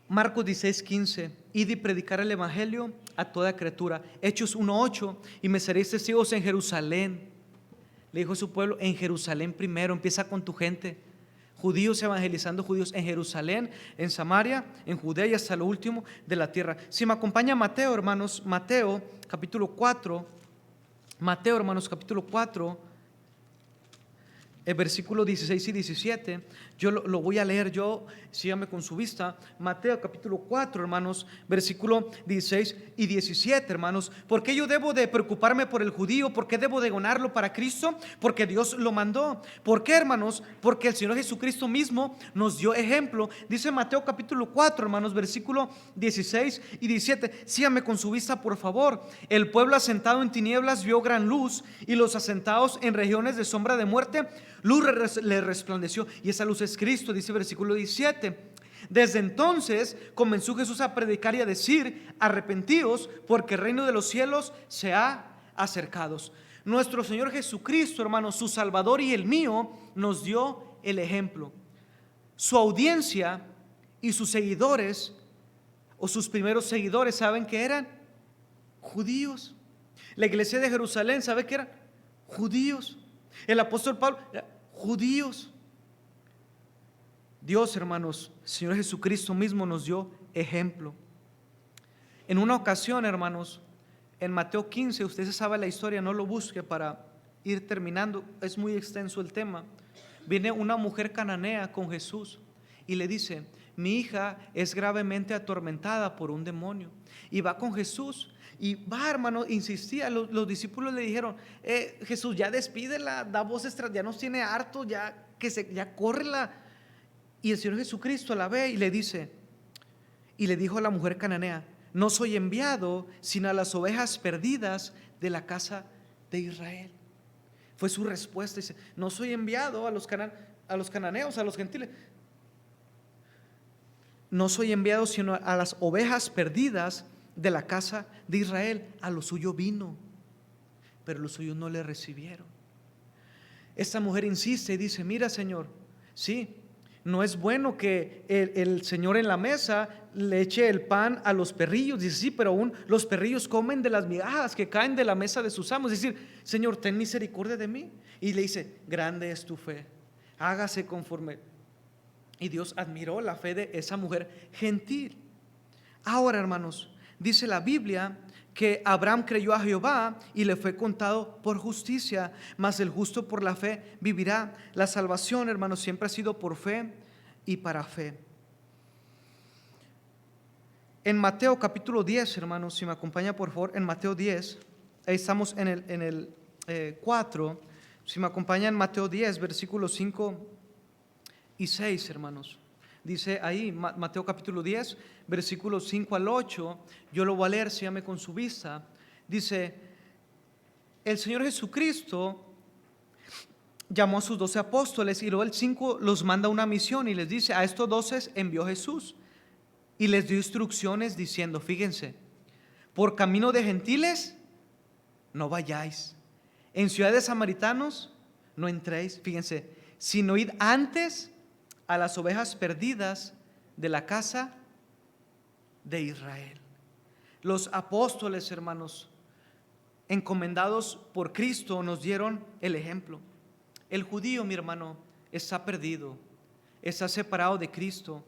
Marcos 16:15, id y predicar el evangelio a toda criatura. Hechos 1:8, y me seréis testigos en Jerusalén. Le dijo a su pueblo, en Jerusalén primero, empieza con tu gente. Judíos evangelizando judíos en Jerusalén, en Samaria, en Judea y hasta lo último de la tierra. Si me acompaña Mateo, hermanos, Mateo capítulo 4, el versículo 16 y 17, yo lo voy a leer, sígame con su vista. Mateo capítulo 4, hermanos, versículo 16 y 17, hermanos. ¿Por qué yo debo de preocuparme por el judío? ¿Por qué debo de ganarlo para Cristo? Porque Dios lo mandó. ¿Por qué, hermanos? Porque el Señor Jesucristo mismo nos dio ejemplo. Dice Mateo capítulo 4, hermanos, versículo 16 y 17. Sígame con su vista, por favor. El pueblo asentado en tinieblas vio gran luz, y los asentados en regiones de sombra de muerte, luz le resplandeció. Y esa luz es Cristo, dice versículo 17. Desde entonces comenzó Jesús a predicar y a decir, arrepentíos, porque el reino de los cielos se ha acercado. Nuestro Señor Jesucristo, hermanos, su Salvador y el mío, nos dio el ejemplo. Su audiencia y sus seguidores, o sus primeros seguidores, ¿saben qué eran? Judíos. La iglesia de Jerusalén, ¿sabe qué eran? Judíos. El apóstol Pablo, judíos. Dios, hermanos, Señor Jesucristo mismo nos dio ejemplo. En una ocasión, hermanos, en Mateo 15, usted se sabe la historia, no lo busque para ir terminando, es muy extenso el tema. Viene una mujer cananea con Jesús y le dice, mi hija es gravemente atormentada por un demonio. Y va con Jesús. Y va, hermano, insistía, los discípulos le dijeron, Jesús, ya despídela, da voces, ya nos tiene harto, ya córrela. Y el Señor Jesucristo la ve y le dice, y le dijo a la mujer cananea, no soy enviado sino a las ovejas perdidas de la casa de Israel. Fue su respuesta, dice, no soy enviado a los cananeos, a los gentiles. No soy enviado sino a las ovejas perdidas de la casa de Israel. A lo suyo vino, pero los suyos no le recibieron. Esta mujer insiste y dice, mira, Señor, sí, no es bueno que el Señor en la mesa le eche el pan a los perrillos. Dice, sí, pero aún los perrillos comen de las migajas que caen de la mesa de sus amos. Es decir, Señor, ten misericordia de mí. Y le dice, grande es tu fe, hágase conforme. Y Dios admiró la fe de esa mujer gentil. Ahora, hermanos, dice la Biblia que Abraham creyó a Jehová y le fue contado por justicia, mas el justo por la fe vivirá. La salvación, hermanos, siempre ha sido por fe y para fe. En Mateo capítulo 10, hermanos, si me acompaña por favor, en Mateo 10, ahí estamos en el 4, si me acompaña en Mateo 10, versículos 5 y 6, hermanos. Dice ahí, Mateo capítulo 10, versículos 5 al 8, yo lo voy a leer, sígame con su vista. Dice, el Señor Jesucristo llamó a sus 12 apóstoles y luego el 5 los manda a una misión y les dice, a estos 12 envió Jesús. y les dio instrucciones diciendo, fíjense, por camino de gentiles no vayáis, en ciudades samaritanos no entréis, fíjense, sino id antes a las ovejas perdidas de la casa de Israel. Los apóstoles, hermanos, encomendados por Cristo, nos dieron el ejemplo. El judío, mi hermano, está perdido, está separado de Cristo.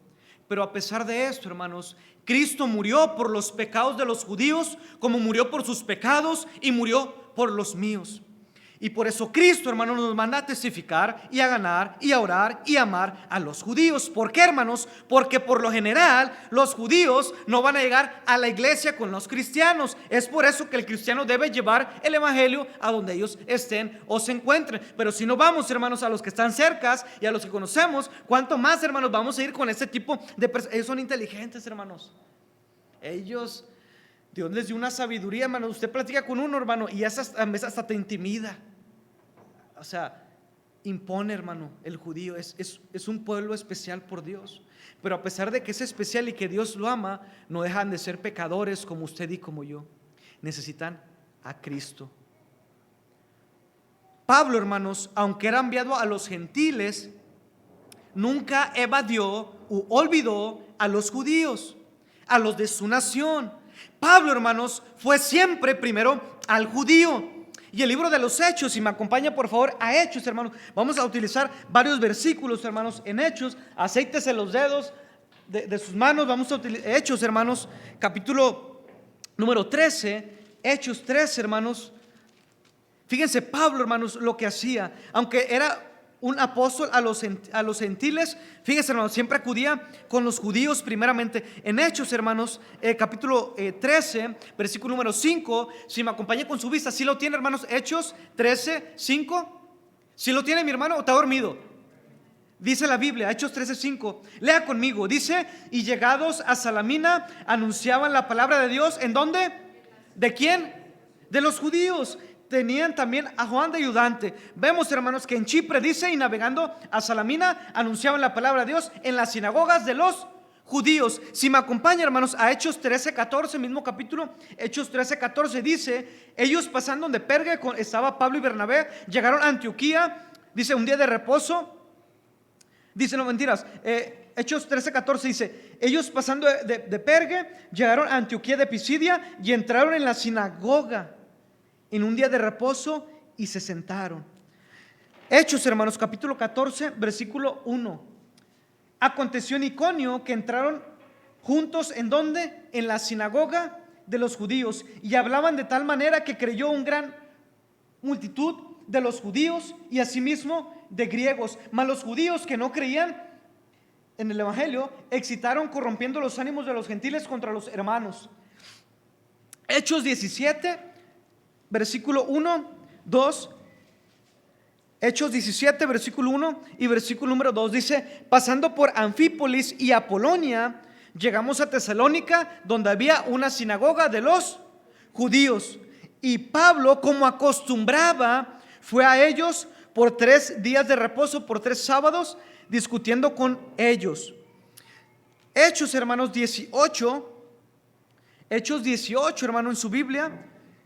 Pero a pesar de esto, hermanos, Cristo murió por los pecados de los judíos, como murió por sus pecados y murió por los míos. Y por eso Cristo, hermanos, nos manda a testificar y a ganar y a orar y a amar a los judíos. ¿Por qué, hermanos? Porque por lo general los judíos no van a llegar a la iglesia con los cristianos. Es por eso que el cristiano debe llevar el evangelio a donde ellos estén o se encuentren. Pero si no vamos, hermanos, a los que están cercas y a los que conocemos, ¿cuánto más, hermanos, vamos a ir con este tipo de personas? Ellos son inteligentes, hermanos. Dios les dio una sabiduría, hermano. Usted platica con uno, hermano, y a veces hasta te intimida. O sea, impone, hermano. El judío es un pueblo especial por Dios. Pero a pesar de que es especial y que Dios lo ama, no dejan de ser pecadores como usted y como yo. Necesitan a Cristo. Pablo, hermanos, aunque era enviado a los gentiles, nunca evadió u olvidó a los judíos, a los de su nación. Pablo, hermanos, fue siempre primero al judío. Y el libro de los Hechos, si me acompaña por favor a Hechos, hermanos, vamos a utilizar varios versículos, hermanos, en Hechos. Acéitese los dedos de sus manos. Vamos a utilizar Hechos, hermanos, capítulo número 13, Hechos 13, hermanos. Fíjense Pablo, hermanos, lo que hacía, aunque era un apóstol a los gentiles, fíjense, hermanos, siempre acudía con los judíos primeramente. En Hechos, hermanos, capítulo 13, versículo número 5, si me acompaña con su vista, ¿sí lo tiene, hermanos? Hechos 13, 5. ¿Sí lo tiene, mi hermano, o está dormido? Dice la Biblia, Hechos 13, 5. Lea conmigo, dice, y llegados a Salamina, anunciaban la palabra de Dios. ¿En dónde? ¿De quién? De los judíos. Tenían también a Juan de ayudante. Vemos, hermanos, que en Chipre dice, y navegando a Salamina, anunciaban la palabra de Dios en las sinagogas de los judíos. Si me acompaña, hermanos, a Hechos 13, 14, mismo capítulo, Hechos 13, 14, dice, ellos pasando de Perge, estaba Pablo y Bernabé, llegaron a Antioquía, dice, un día de reposo. Dice, no mentiras, Hechos 13, 14 dice, ellos pasando de Perge, llegaron a Antioquía de Pisidia y entraron en la sinagoga en un día de reposo y se sentaron. Hechos, hermanos, capítulo 14, versículo 1. Aconteció en Iconio que entraron juntos, ¿en dónde? En la sinagoga de los judíos, y hablaban de tal manera que creyó una gran multitud de los judíos y asimismo de griegos. Mas los judíos que no creían en el evangelio excitaron, corrompiendo los ánimos de los gentiles contra los hermanos. Hechos 17, versículo 1, 2. Hechos 17, versículo 1 y versículo número 2 dice, pasando por Anfípolis y Apolonia, llegamos a Tesalónica, donde había una sinagoga de los judíos. Y Pablo, como acostumbraba, fue a ellos por 3 días de reposo, por 3 sábados, discutiendo con ellos. Hechos, hermanos, 18. Hechos 18, hermano, en su Biblia,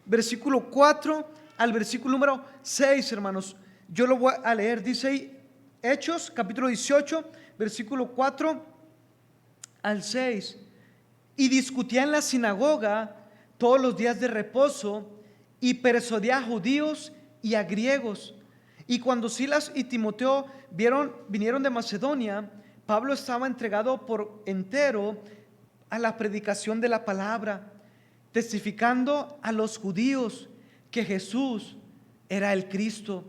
versículo 4 al versículo número 6, hermanos. Yo lo voy a leer. Dice ahí, Hechos, capítulo 18, versículo 4 al 6. Y discutía en la sinagoga todos los días de reposo y persuadía a judíos y a griegos. Y cuando Silas y Timoteo vinieron de Macedonia, Pablo estaba entregado por entero a la predicación de la palabra, testificando a los judíos que Jesús era el Cristo.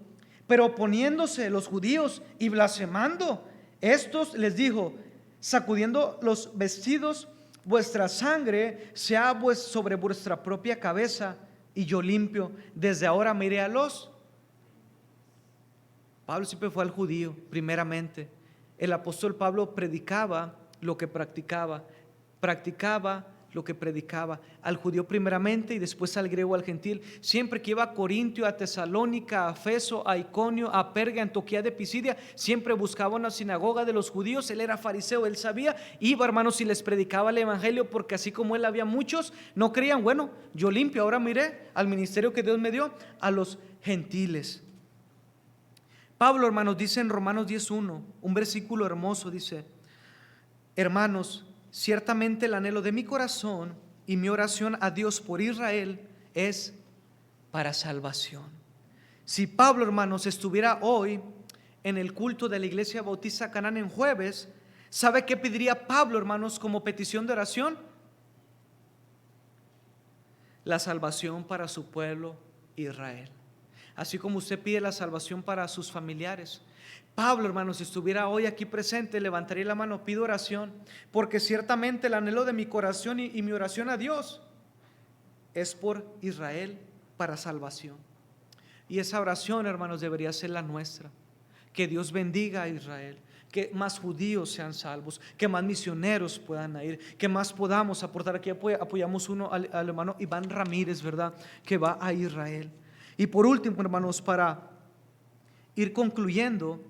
Pero oponiéndose los judíos y blasfemando, estos les dijo, sacudiendo los vestidos, vuestra sangre sea sobre vuestra propia cabeza, y yo limpio. Desde ahora me iré a los. Pablo siempre fue al judío primeramente. El apóstol Pablo predicaba lo que practicaba lo que predicaba, al judío primeramente y después al griego, al gentil. Siempre que iba a Corintio, a Tesalónica, a Efeso, a Iconio, a Perga, Antioquía de Pisidia, siempre buscaba una sinagoga de los judíos. Él era fariseo, él sabía, iba, hermanos, y les predicaba el evangelio, porque así como él había muchos, no creían. Bueno, yo limpio, ahora miré al ministerio que Dios me dio, a los gentiles. Pablo, hermanos, dice en Romanos 10:1, un versículo hermoso, dice: hermanos, ciertamente el anhelo de mi corazón y mi oración a Dios por Israel es para salvación. Si Pablo, hermanos, estuviera hoy en el culto de la Iglesia Bautista Canaán en jueves, ¿sabe qué pediría Pablo, hermanos, como petición de oración? La salvación para su pueblo Israel. Así como usted pide la salvación para sus familiares, Pablo, hermanos, si estuviera hoy aquí presente, levantaría la mano: pido oración, porque ciertamente el anhelo de mi corazón y mi oración a Dios es por Israel para salvación. Y esa oración, hermanos, debería ser la nuestra: que Dios bendiga a Israel, que más judíos sean salvos, que más misioneros puedan ir, que más podamos aportar. Aquí apoyamos uno al hermano Iván Ramírez, ¿verdad?, que va a Israel. Y por último, hermanos, para ir concluyendo,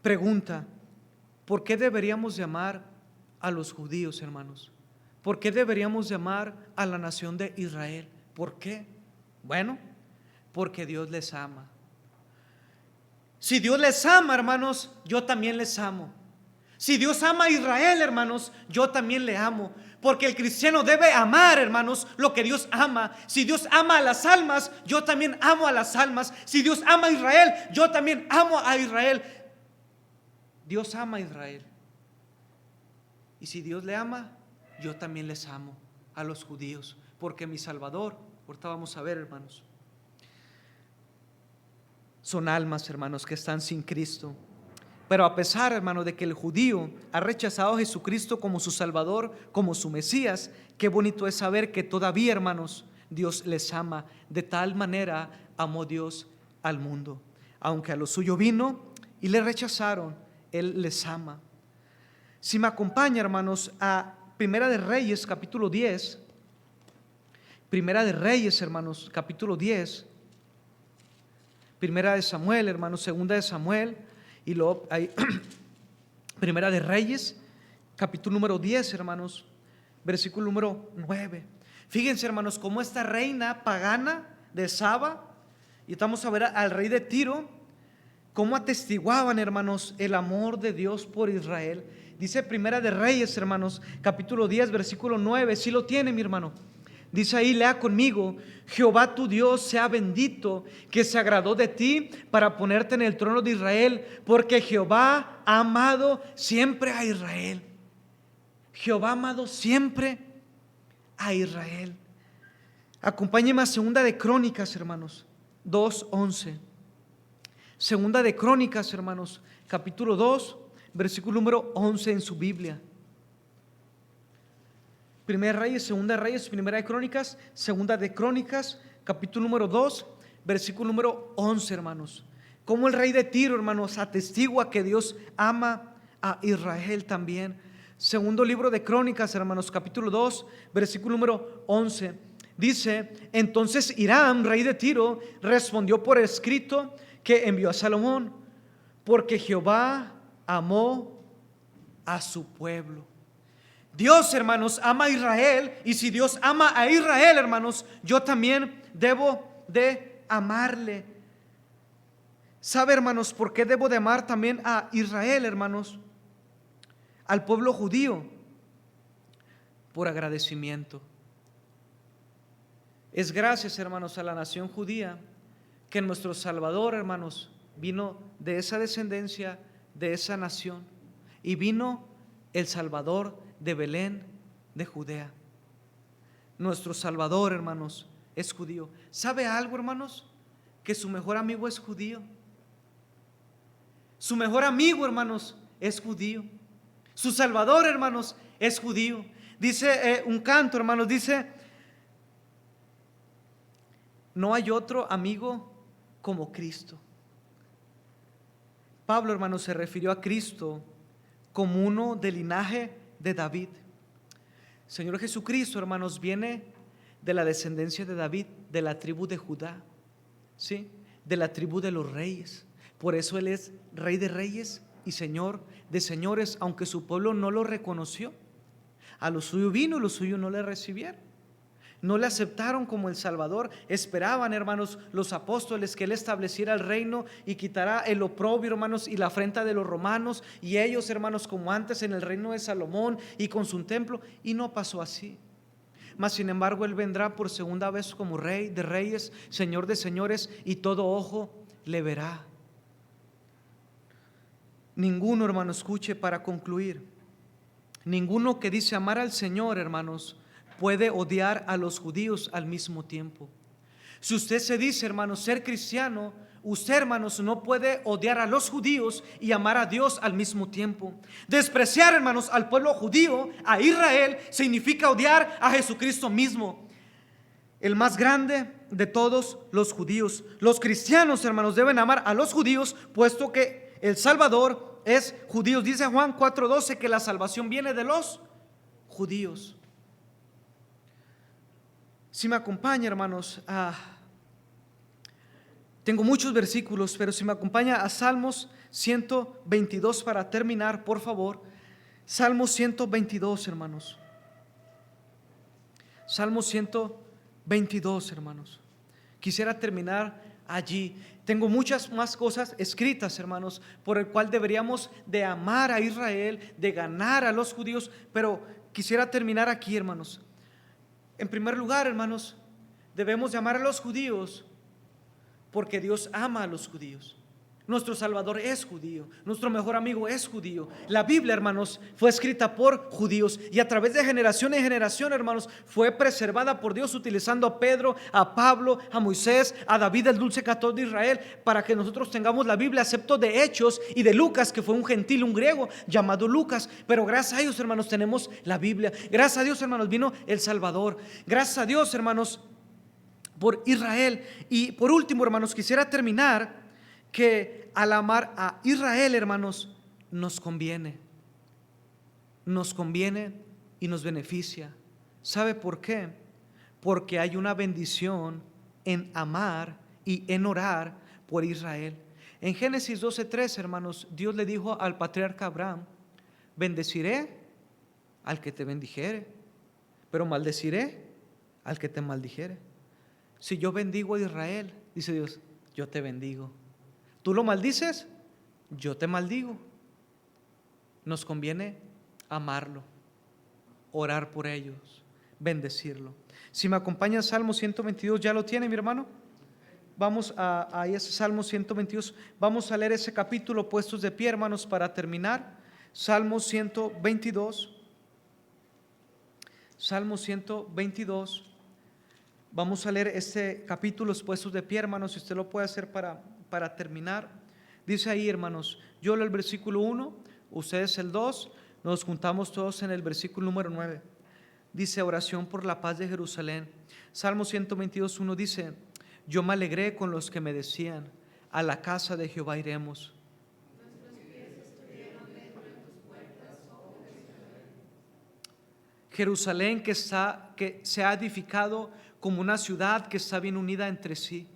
pregunta: ¿por qué deberíamos llamar a los judíos, hermanos? ¿Por qué deberíamos llamar a la nación de Israel? ¿Por qué? Bueno, porque Dios les ama. Si Dios les ama, hermanos, yo también les amo. Si Dios ama a Israel, hermanos, yo también le amo. Porque el cristiano debe amar, hermanos, lo que Dios ama. Si Dios ama a las almas, yo también amo a las almas. Si Dios ama a Israel, yo también amo a Israel. Dios ama a Israel. Y si Dios le ama, yo también les amo a los judíos. Porque mi Salvador, ahorita vamos a ver, hermanos, son almas, hermanos, que están sin Cristo. Pero a pesar, hermano, de que el judío ha rechazado a Jesucristo como su Salvador, como su Mesías, qué bonito es saber que todavía, hermanos, Dios les ama. De tal manera amó Dios al mundo. Aunque a lo suyo vino y le rechazaron, Él les ama. Si me acompaña, hermanos, a Primera de Reyes, capítulo 10. Primera de Reyes, hermanos, capítulo 10. Primera de Samuel, hermanos, Segunda de Samuel. Y luego hay Primera de Reyes, capítulo número 10, hermanos, versículo número 9. Fíjense, hermanos, cómo esta reina pagana de Saba, y estamos a ver al rey de Tiro, cómo atestiguaban, hermanos, el amor de Dios por Israel. Dice Primera de Reyes, hermanos, capítulo 10, versículo 9. Si lo tiene, mi hermano. Dice ahí, lea conmigo: Jehová tu Dios sea bendito, que se agradó de ti para ponerte en el trono de Israel, porque Jehová ha amado siempre a Israel. Jehová ha amado siempre a Israel. Acompáñenme a Segunda de Crónicas, hermanos, 2:11. Segunda de Crónicas, hermanos, capítulo 2, versículo número 11 en su Biblia. Primera de Reyes, Segunda de Reyes, Primera de Crónicas, Segunda de Crónicas, capítulo número 2, versículo número 11, hermanos. Como el rey de Tiro, hermanos, atestigua que Dios ama a Israel también. Segundo libro de Crónicas, hermanos, capítulo 2, versículo número 11. Dice: entonces Hiram, rey de Tiro, respondió por escrito que envió a Salomón, porque Jehová amó a su pueblo. Dios, hermanos, ama a Israel, y si Dios ama a Israel, hermanos, yo también debo de amarle. ¿Sabe, hermanos, por qué debo de amar también a Israel, hermanos? Al pueblo judío, por agradecimiento. Es gracias, hermanos, a la nación judía que nuestro Salvador, hermanos, vino de esa descendencia, de esa nación, y vino el Salvador de Belén, de Judea. Nuestro Salvador, hermanos, es judío. ¿Sabe algo, hermanos? Que su mejor amigo es judío. Su mejor amigo, hermanos, es judío. Su Salvador, hermanos, es judío. Dice un canto, hermanos, dice: no hay otro amigo como Cristo. Pablo, hermanos, se refirió a Cristo como uno del linaje de David. Señor Jesucristo, hermanos, viene de la descendencia de David, de la tribu de Judá, ¿sí? De la tribu de los reyes. Por eso Él es Rey de reyes y Señor de señores, aunque su pueblo no lo reconoció. A lo suyo vino y los suyos no le recibieron. No le aceptaron como el Salvador. Esperaban, hermanos, los apóstoles que Él estableciera el reino y quitara el oprobio, hermanos, y la afrenta de los romanos. Y ellos, hermanos, como antes en el reino de Salomón y con su templo. Y no pasó así. Mas sin embargo Él vendrá por segunda vez como Rey de reyes, Señor de señores, y todo ojo le verá. Ninguno, hermano, escuche para concluir. Ninguno que dice amar al Señor, hermanos, puede odiar a los judíos al mismo tiempo. Si usted se dice, hermanos, ser cristiano, usted, hermanos, no puede odiar a los judíos y amar a Dios al mismo tiempo. Despreciar, hermanos, al pueblo judío, a Israel, significa odiar a Jesucristo mismo, el más grande de todos los judíos. Los cristianos, hermanos, deben amar a los judíos, puesto que el Salvador es judío. Dice Juan 4:12 que la salvación viene de los judíos. Si me acompaña, hermanos, tengo muchos versículos, pero si me acompaña a Salmos 122 para terminar, por favor. Salmos 122, hermanos. Salmos 122, hermanos. Quisiera terminar allí. Tengo muchas más cosas escritas, hermanos, por el cual deberíamos de amar a Israel, de ganar a los judíos, pero quisiera terminar aquí, hermanos. En primer lugar, hermanos, debemos de amar a los judíos porque Dios ama a los judíos. Nuestro Salvador es judío, nuestro mejor amigo es judío. La Biblia, hermanos, fue escrita por judíos y a través de generación en generación, hermanos, fue preservada por Dios utilizando a Pedro, a Pablo, a Moisés, a David, el dulce pastor de Israel, para que nosotros tengamos la Biblia, excepto de Hechos y de Lucas, que fue un gentil, un griego llamado Lucas. Pero gracias a Dios, hermanos, tenemos la Biblia. Gracias a Dios, hermanos, vino el Salvador. Gracias a Dios, hermanos, por Israel. Y por último, hermanos, quisiera terminar que al amar a Israel, hermanos, nos conviene y nos beneficia. ¿Sabe por qué? Porque hay una bendición en amar y en orar por Israel. En Génesis 12:3, hermanos, Dios le dijo al patriarca Abraham: bendeciré al que te bendijere, pero maldeciré al que te maldijere. Si yo bendigo a Israel, dice Dios, yo te bendigo. Tú lo maldices, yo te maldigo. Nos conviene amarlo, orar por ellos, bendecirlo. Si me acompaña Salmo 122, ¿ya lo tiene, mi hermano? Vamos a ese Salmo 122. Vamos a leer ese capítulo puestos de pie, hermanos, para terminar. Salmo 122. Salmo 122. Vamos a leer este capítulo puestos de pie, hermanos, si usted lo puede hacer para terminar. Dice ahí, hermanos, yo leo el versículo 1, ustedes el 2, nos juntamos todos en el versículo número 9. Dice: oración por la paz de Jerusalén. Salmo 122:1 dice: yo me alegré con los que me decían, a la casa de Jehová iremos. Jerusalén que se ha edificado como una ciudad que está bien unida entre sí.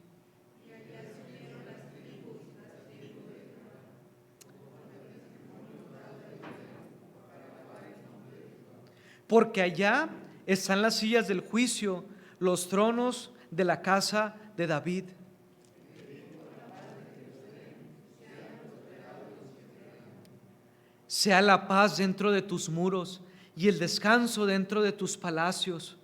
Porque allá están las sillas del juicio, los tronos de la casa de David. Sea la paz dentro de tus muros y el descanso dentro de tus palacios.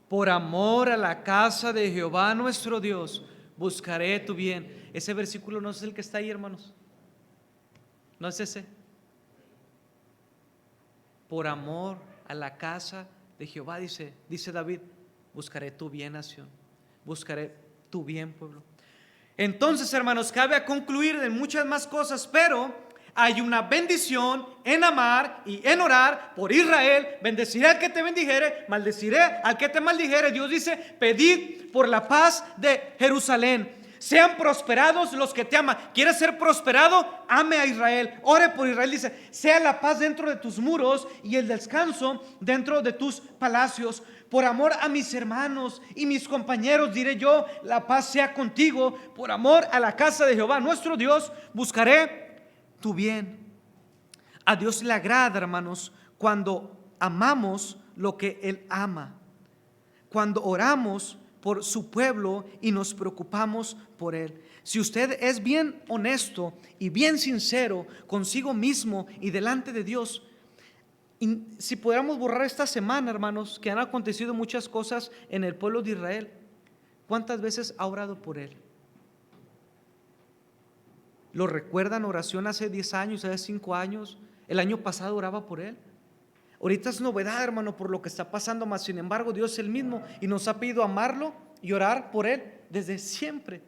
Por amor a la casa de Jehová nuestro Dios, buscaré tu bien. Ese versículo no es el que está ahí, hermanos. No es ese. Por amor a la casa de Jehová, dice David, buscaré tu bien, nación. Buscaré tu bien, pueblo. Entonces, hermanos, cabe concluir de muchas más cosas, pero hay una bendición en amar y en orar por Israel. Bendeciré al que te bendijere, maldeciré al que te maldijere. Dios dice: pedid por la paz de Jerusalén. Sean prosperados los que te aman. ¿Quieres ser prosperado? Ame a Israel. Ore por Israel. Dice, sea la paz dentro de tus muros y el descanso dentro de tus palacios. Por amor a mis hermanos y mis compañeros diré yo, la paz sea contigo. Por amor a la casa de Jehová nuestro Dios, buscaré tu bien. A Dios le agrada, hermanos, cuando amamos lo que Él ama. Cuando oramos por su pueblo y nos preocupamos por Él. Si usted es bien honesto y bien sincero consigo mismo y delante de Dios, y si pudiéramos borrar esta semana, hermanos, que han acontecido muchas cosas en el pueblo de Israel, ¿cuántas veces ha orado por Él? ¿Lo recuerdan? Oración hace 10 años, hace 5 años. El año pasado oraba por Él. Ahorita es novedad, hermano, por lo que está pasando, mas sin embargo Dios es el mismo y nos ha pedido amarlo y orar por Él desde siempre.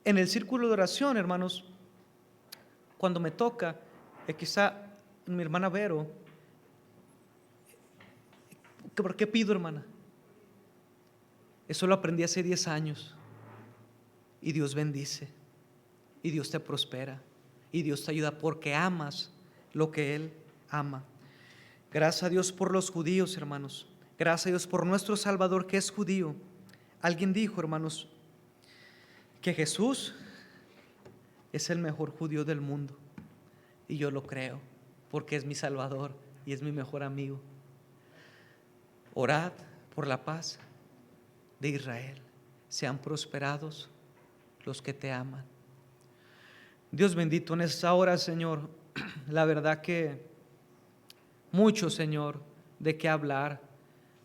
En el círculo de oración, hermanos, cuando me toca, quizá mi hermana Vero, ¿por qué pido, hermana? Eso lo aprendí hace 10 años y Dios bendice y Dios te prospera y Dios te ayuda porque amas lo que Él ama. Gracias a Dios por los judíos, hermanos. Gracias a Dios por nuestro Salvador que es judío. Alguien dijo, hermanos, que Jesús es el mejor judío del mundo. Y yo lo creo, porque es mi Salvador y es mi mejor amigo. Orad por la paz de Israel. Sean prosperados los que te aman. Dios bendito, en esta hora, Señor, la verdad que mucho, Señor, de qué hablar,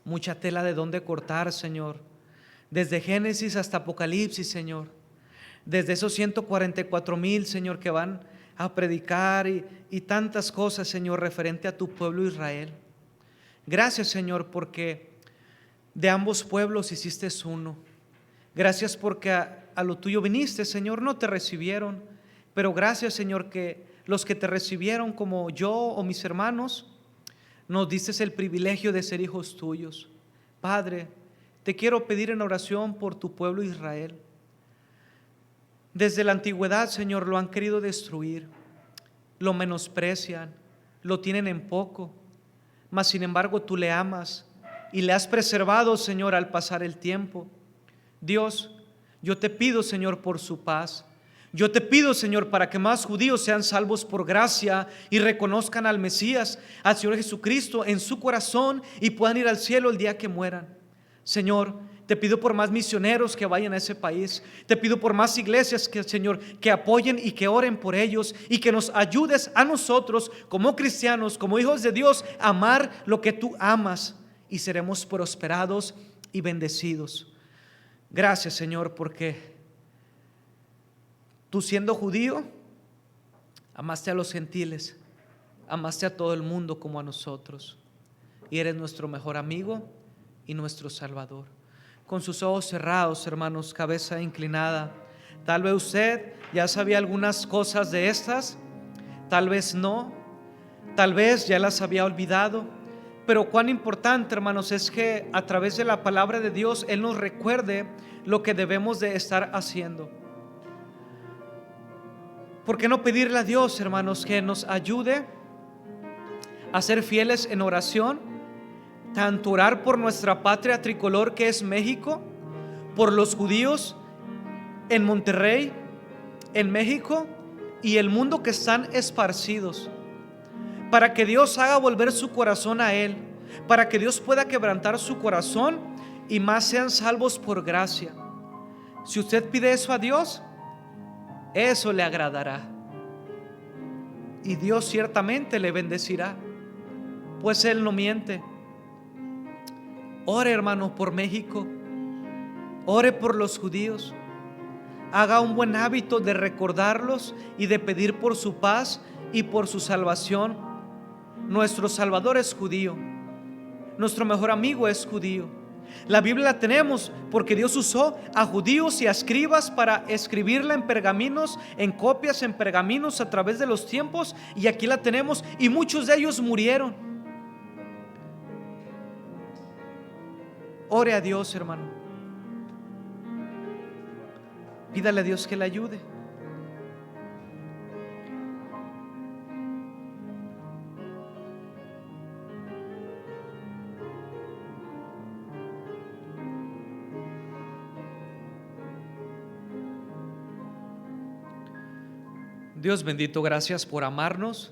mucha tela de dónde cortar, Señor, desde Génesis hasta Apocalipsis, Señor, desde esos 144,000, Señor, que van a predicar y tantas cosas, Señor, referente a tu pueblo Israel. Gracias, Señor, porque de ambos pueblos hiciste uno. Gracias porque a lo tuyo viniste, Señor, no te recibieron, pero gracias, Señor, que los que te recibieron como yo o mis hermanos, nos diste el privilegio de ser hijos tuyos. Padre, te quiero pedir en oración por tu pueblo Israel. Desde la antigüedad, Señor, lo han querido destruir, lo menosprecian, lo tienen en poco, mas sin embargo tú le amas y le has preservado, Señor, al pasar el tiempo. Dios, yo te pido, Señor, por su paz. Yo te pido, Señor, para que más judíos sean salvos por gracia y reconozcan al Mesías, al Señor Jesucristo en su corazón y puedan ir al cielo el día que mueran. Señor, te pido por más misioneros que vayan a ese país. Te pido por más iglesias que, Señor, que apoyen y que oren por ellos y que nos ayudes a nosotros como cristianos, como hijos de Dios, a amar lo que tú amas y seremos prosperados y bendecidos. Gracias, Señor, porque tú siendo judío, amaste a los gentiles, amaste a todo el mundo como a nosotros y eres nuestro mejor amigo y nuestro Salvador. Con sus ojos cerrados, hermanos, cabeza inclinada, tal vez usted ya sabía algunas cosas de estas, tal vez no, tal vez ya las había olvidado, pero cuán importante, hermanos, es que a través de la palabra de Dios Él nos recuerde lo que debemos de estar haciendo. ¿Por qué no pedirle a Dios, hermanos, que nos ayude a ser fieles en oración? Tanto orar por nuestra patria tricolor que es México, por los judíos en Monterrey, en México y el mundo que están esparcidos, para que Dios haga volver su corazón a Él, para que Dios pueda quebrantar su corazón y más sean salvos por gracia. Si usted pide eso a Dios, eso le agradará y Dios ciertamente le bendecirá, pues Él no miente. Ore, hermano, por México, ore por los judíos, haga un buen hábito de recordarlos y de pedir por su paz y por su salvación. Nuestro Salvador es judío, nuestro mejor amigo es judío. La Biblia la tenemos porque Dios usó a judíos y a escribas para escribirla en pergaminos, en copias, en pergaminos a través de los tiempos, y aquí la tenemos y muchos de ellos murieron. Ore a Dios, hermano. Pídale a Dios que le ayude. Dios bendito, gracias por amarnos.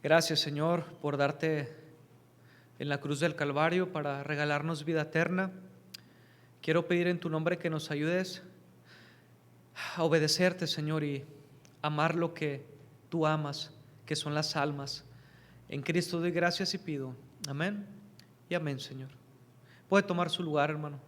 Gracias, Señor, por darte en la cruz del Calvario para regalarnos vida eterna. Quiero pedir en tu nombre que nos ayudes a obedecerte, Señor, y amar lo que tú amas, que son las almas. En Cristo doy gracias y pido. Amén y amén, Señor. Puede tomar su lugar, hermano.